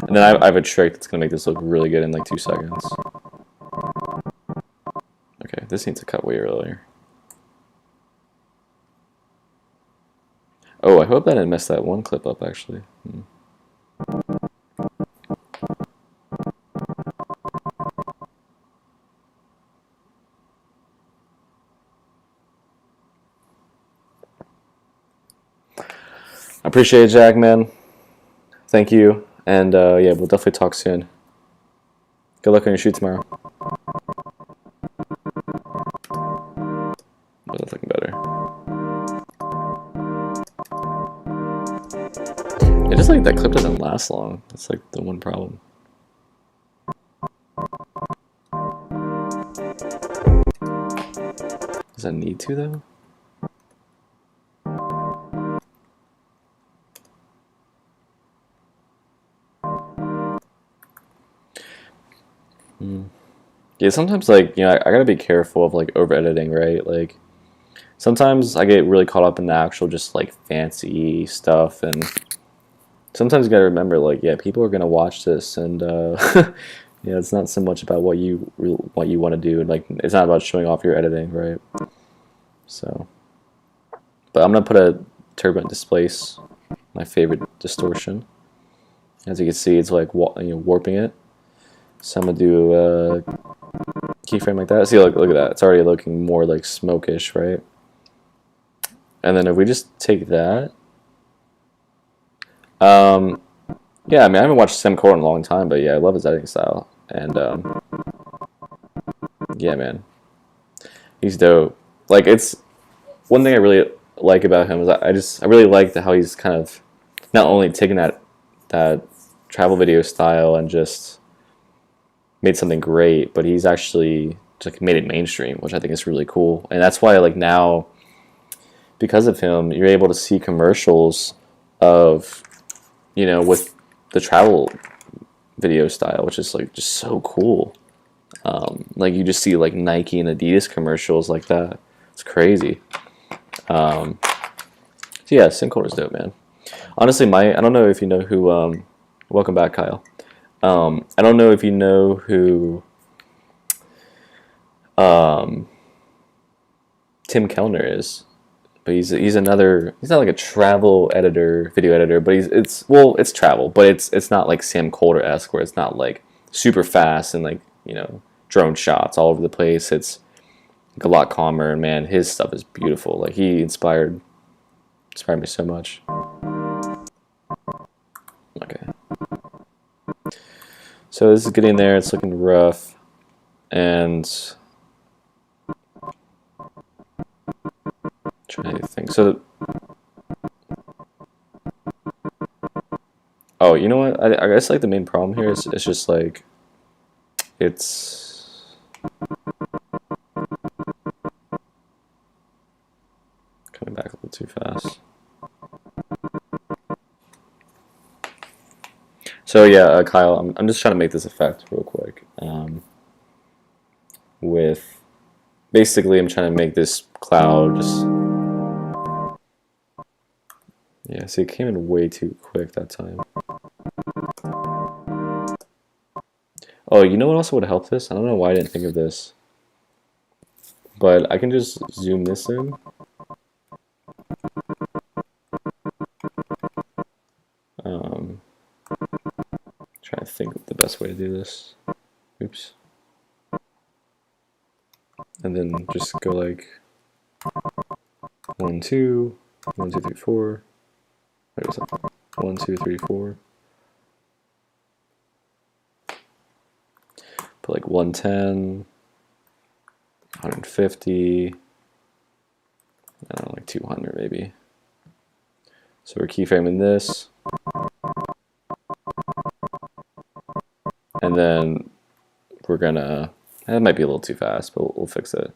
And then I have a trick that's gonna make this look really good in like 2 seconds. Okay, this needs to cut way earlier. Oh, I hope that didn't mess that one clip up actually. I appreciate it, Jack, man. Thank you. And yeah, we'll definitely talk soon. Good luck on your shoot tomorrow. Oh, that's looking better. It just like that clip doesn't last long. That's like the one problem. Does that need to though? Yeah, sometimes like, you know, I gotta be careful of like over editing, right? Like sometimes I get really caught up in the actual just like fancy stuff, and sometimes you gotta remember like, yeah, people are gonna watch this, and yeah, it's not so much about what you want to do, and like it's not about showing off your editing, right? So, but I'm gonna put a turbulent displace, my favorite distortion. As you can see, it's like warping it. So I'm gonna do a keyframe like that. See, look at that. It's already looking more like smokish, right? And then if we just take that, yeah, I mean, I haven't watched Sam Cole in a long time, but yeah, I love his editing style, and yeah, man, he's dope. Like, it's one thing I really like about him is I really like how he's kind of not only taken that travel video style and just made something great, but he's actually just like made it mainstream, which I think is really cool. And that's why like now, because of him, you're able to see commercials of, you know, with the travel video style, which is like just so cool. Like you just see like Nike and Adidas commercials like that. It's crazy. So yeah, Syncoder is dope, man. Honestly, I don't know if you know who. Welcome back, Kyle. I don't know if you know who Tim Kellner is, but he's another. He's not like a travel editor, video editor, but it's travel, but it's not like Sam Colder-esque, where it's not like super fast and like, you know, drone shots all over the place. It's like a lot calmer, and man, his stuff is beautiful. Like he inspired me so much. Okay. So this is getting there. It's looking rough, and trying to think. So, oh, you know what? I guess like the main problem here is it's just like it's coming back a little too fast. So yeah, Kyle, I'm just trying to make this effect real quick. With basically, I'm trying to make this cloud just. Yeah, see, it came in way too quick that time. Oh, you know what also would help this? I don't know why I didn't think of this. But I can just zoom this in. Trying to think of the best way to do this. Oops. And then just go like 1, 2, 1, 2, 3, 4. Wait, what's up? 1, 2, 3, 4. Put like 110, 150. I don't know, like 200 maybe. So we're keyframing this. And then we're gonna, that might be a little too fast, but we'll fix it.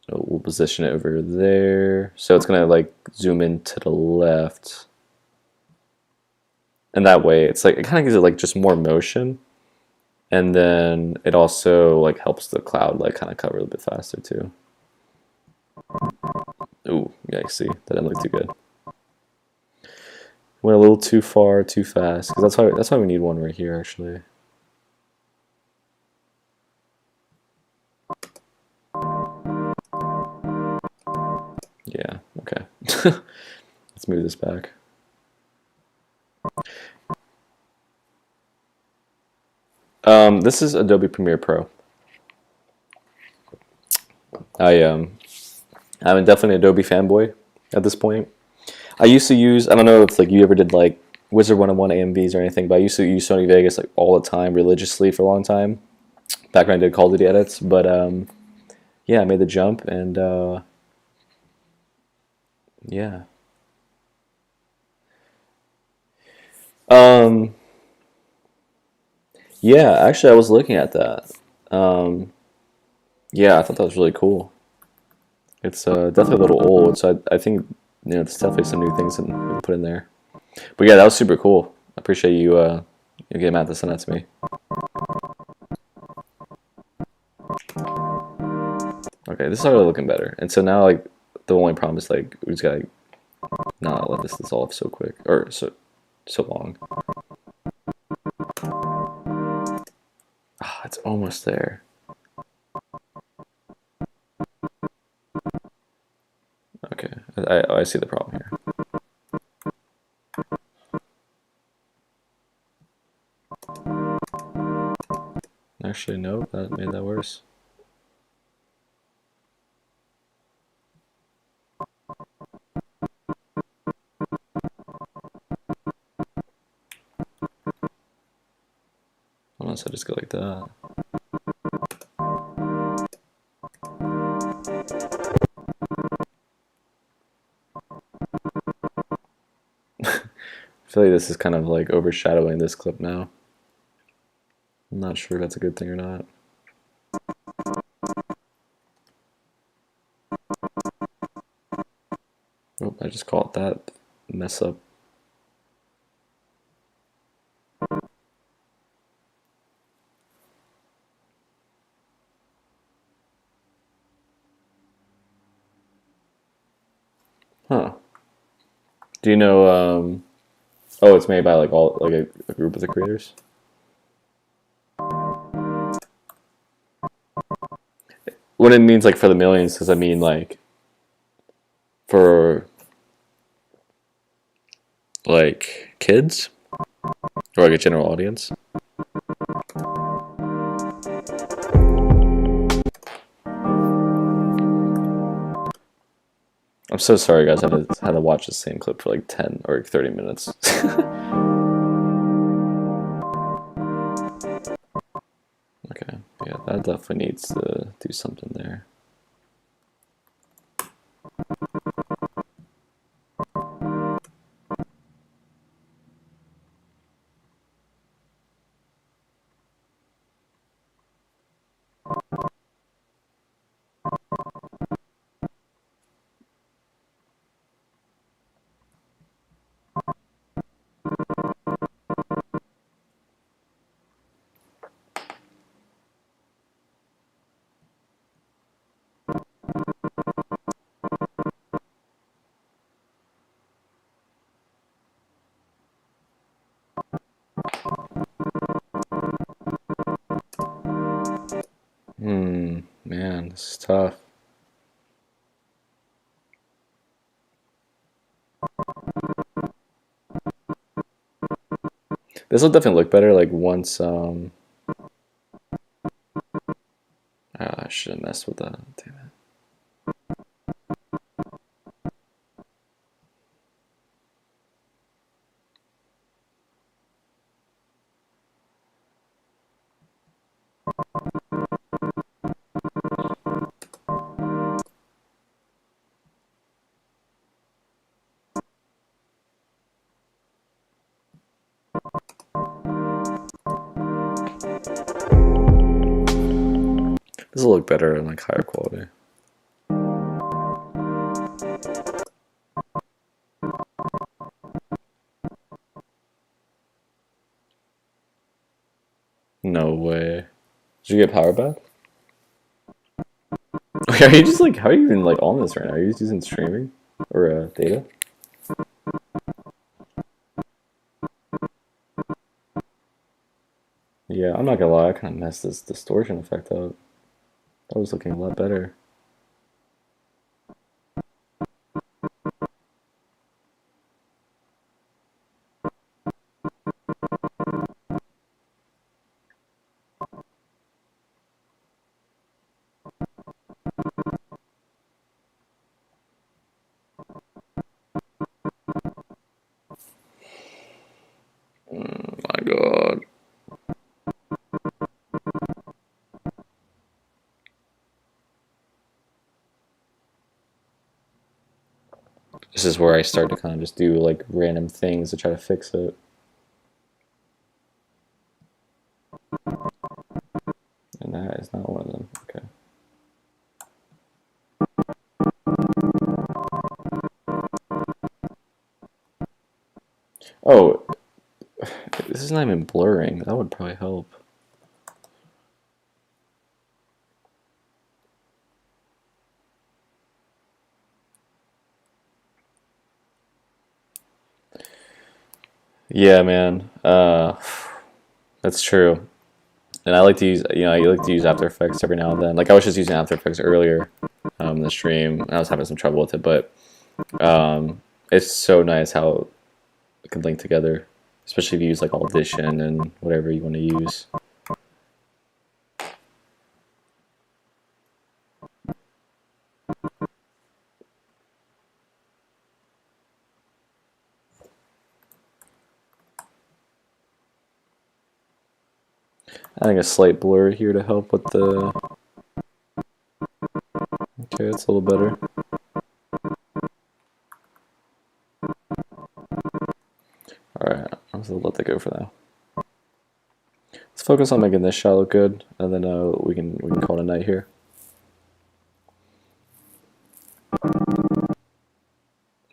So we'll position it over there. So it's gonna like zoom in to the left. And that way it's like it kind of gives it like just more motion. And then it also like helps the cloud like kind of cover a bit faster too. Ooh, yeah, see, that didn't look too good. Went a little too far, too fast, because that's why we need one right here actually. Yeah, okay. Let's move this back. This is Adobe Premiere Pro. I'm definitely an Adobe fanboy at this point. I used to use, I don't know if like you ever did like Wizard 101 AMVs or anything, but I used to use Sony Vegas like all the time, religiously for a long time, back when I did Call of Duty edits. But yeah, I made the jump, and yeah. Yeah, actually, I was looking at that. Yeah, I thought that was really cool. It's definitely a little old, so I think there's definitely some new things that we can put in there. But yeah, that was super cool. I appreciate you getting Matt to send that to me. Okay, this is already looking better. And so now, like, the only problem is like we just gotta not let this dissolve so quick or so long. Ah, it's almost there. Okay, I see the problem here. Actually, no, that made that worse. Unless I just go like that. I feel like this is kind of like overshadowing this clip now. I'm not sure if that's a good thing or not. Oh, I just caught that mess up. Huh. Do you know, oh, it's made by like all, like a group of the creators? When it means like for the millions, does that mean like for like kids? Or like a general audience? I'm so sorry, guys. I had to watch the same clip for like 10 or 30 minutes. Okay, yeah, that definitely needs to do something there. Man, this is tough. This will definitely look better like once I should have messed with that. Damn it. This will look better in like higher quality. way. Did you get power back? Okay, are you just like, how are you even like on this right now? Are you just using streaming or data? Yeah, I'm not gonna lie, I kind of messed this distortion effect up. That was looking a lot better. My God. This is where I start to kind of just do like random things to try to fix it. And that is not one of them. Okay. Oh, this is not even blurring. That would probably help. Yeah, man. That's true. And I like to use, I like to use After Effects every now and then. Like I was just using After Effects earlier in the stream. And I was having some trouble with it, but it's so nice how it can link together, especially if you use like Audition and whatever you want to use. I think a slight blur here to help with the... Okay, it's a little better. Alright, I'm just gonna let that go for now. Let's focus on making this shot look good, and then we can call it a night here.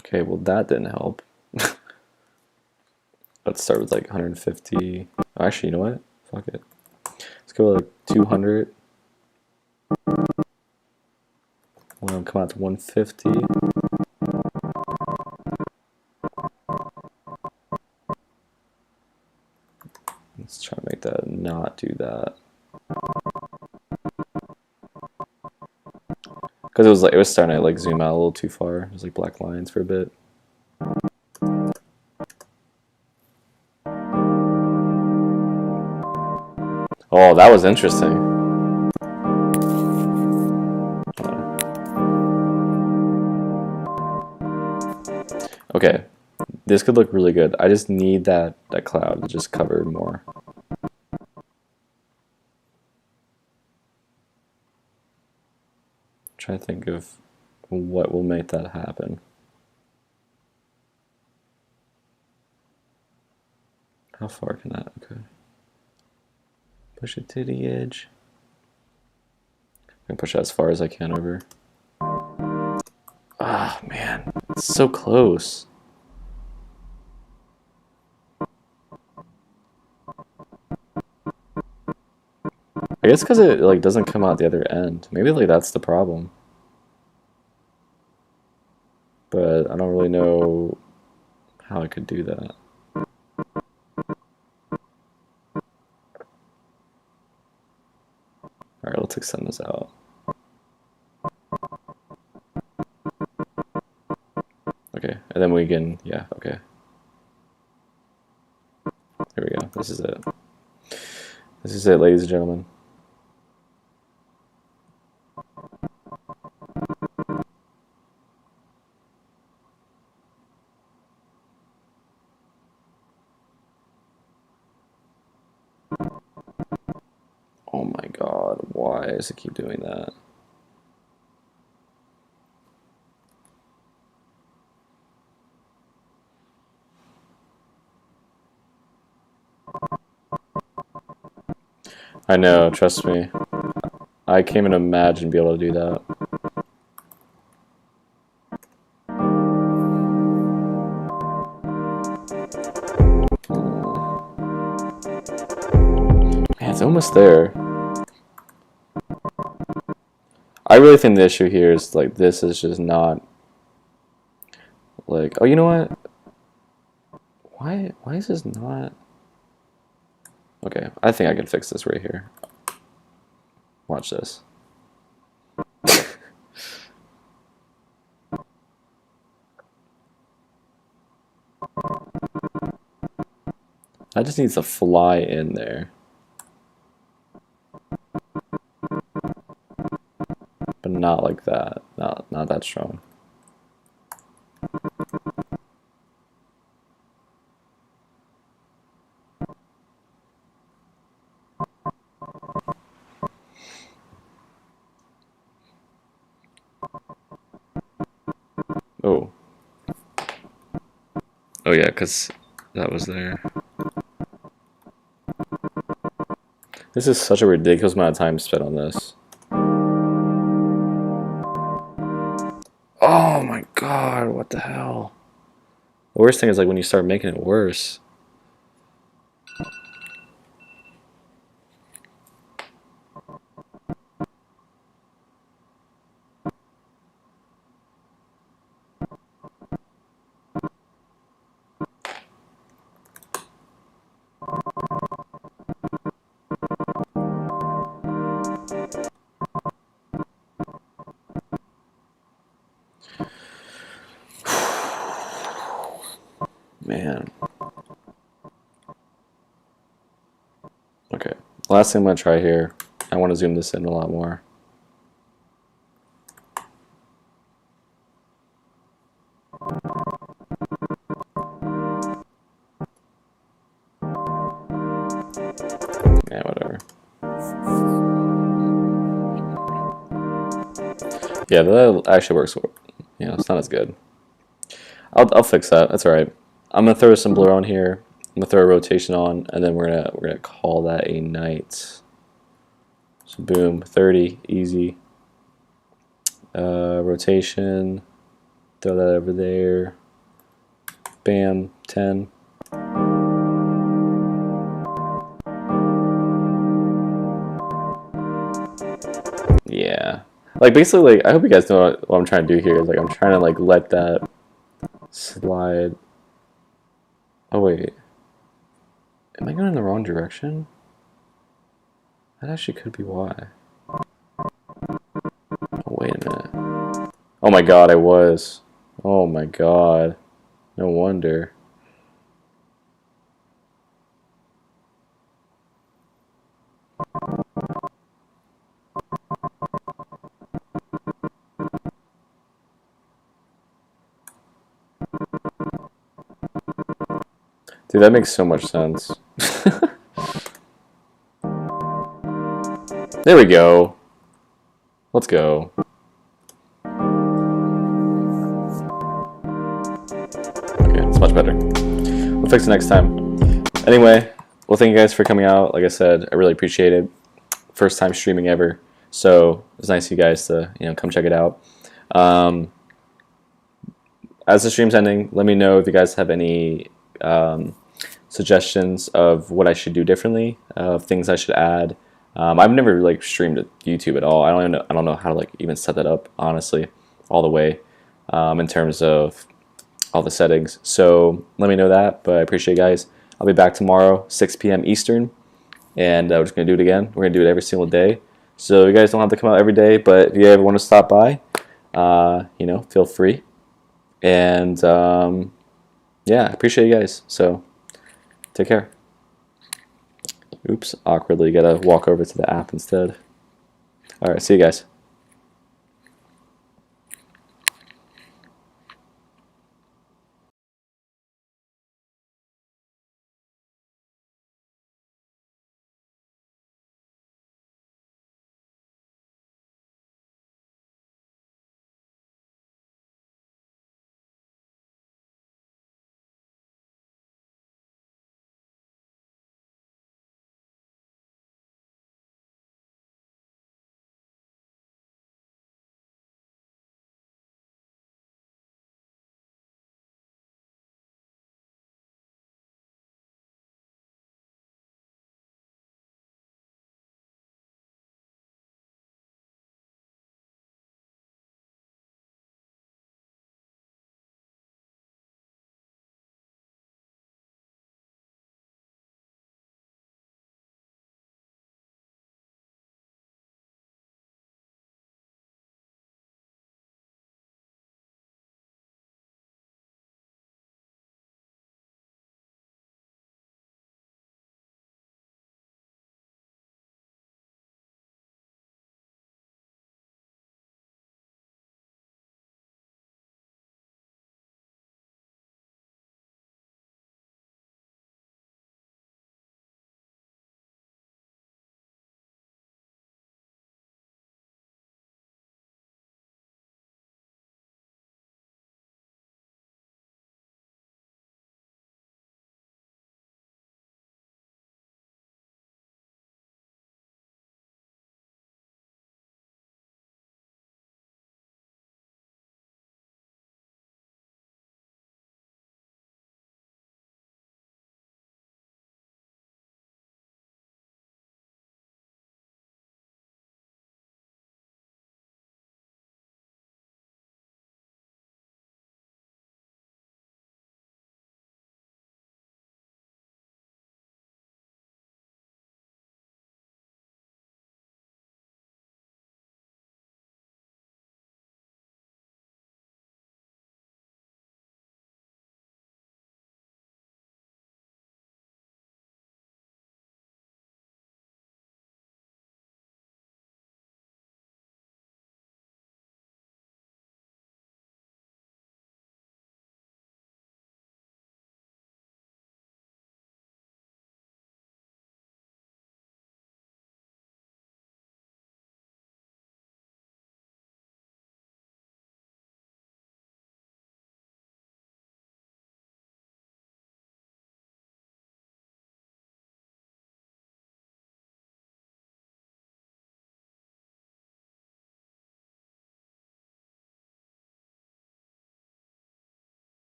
Okay, well that didn't help. Let's start with like 150. Oh, actually, you know what? Fuck it. Let's go with like 200. We'll come out to 150. Let's try to make that not do that. Because it was starting to like zoom out a little too far. It was like black lines for a bit. Oh, that was interesting. Okay, this could look really good. I just need that cloud to just cover more. Try to think of what will make that happen. How far can that? Okay. Push it to the edge. I'm gonna push it as far as I can over. Ah, man, it's so close. I guess because it like doesn't come out the other end. Maybe like that's the problem. But I don't really know how I could do that. Alright, let's extend this out. Okay, and then we can, yeah, okay. Here we go, this is it. This is it, ladies and gentlemen. Oh my god, why does it keep doing that? I know, trust me. I can't even imagine being able to do that. Man, almost there. I really think the issue here is like this is just not like, oh, you know what? Why is this not? Okay, I think I can fix this right here. Watch this. I just need to fly in there. But not like that. Not that strong. Oh. Oh yeah, because that was there. This is such a ridiculous amount of time spent on this. Oh my god, what the hell? The worst thing is like when you start making it worse. Man. Okay, last thing I'm going to try here. I want to zoom this in a lot more. Yeah, whatever. Yeah, that actually works. You know, it's not as good. I'll fix that. That's all right. I'm gonna throw some blur on here. I'm gonna throw a rotation on, and then we're gonna call that a night. So boom, 30, easy. Rotation. Throw that over there. Bam, 10. Yeah. Like basically, like I hope you guys know what I'm trying to do here. Like I'm trying to like let that slide. Oh wait, am I going in the wrong direction? That actually could be why. Oh wait a minute. Oh my god, I was. Oh my god. No wonder. Dude, that makes so much sense. There we go. Let's go. Okay, it's much better. We'll fix it next time. Anyway, well, thank you guys for coming out. Like I said, I really appreciate it. First time streaming ever, so it's nice of you guys to come check it out. As the stream's ending, let me know if you guys have any suggestions of what I should do differently, of things I should add. I've never like streamed to YouTube at all. I don't know how to like even set that up, honestly, all the way in terms of all the settings. So let me know that. But I appreciate you guys. I'll be back tomorrow, 6 p.m. Eastern, and we're just gonna do it again. We're gonna do it every single day. So you guys don't have to come out every day, but if you ever want to stop by, feel free. And yeah, I appreciate you guys. So take care. Oops, awkwardly gotta walk over to the app instead. Alright, see you guys.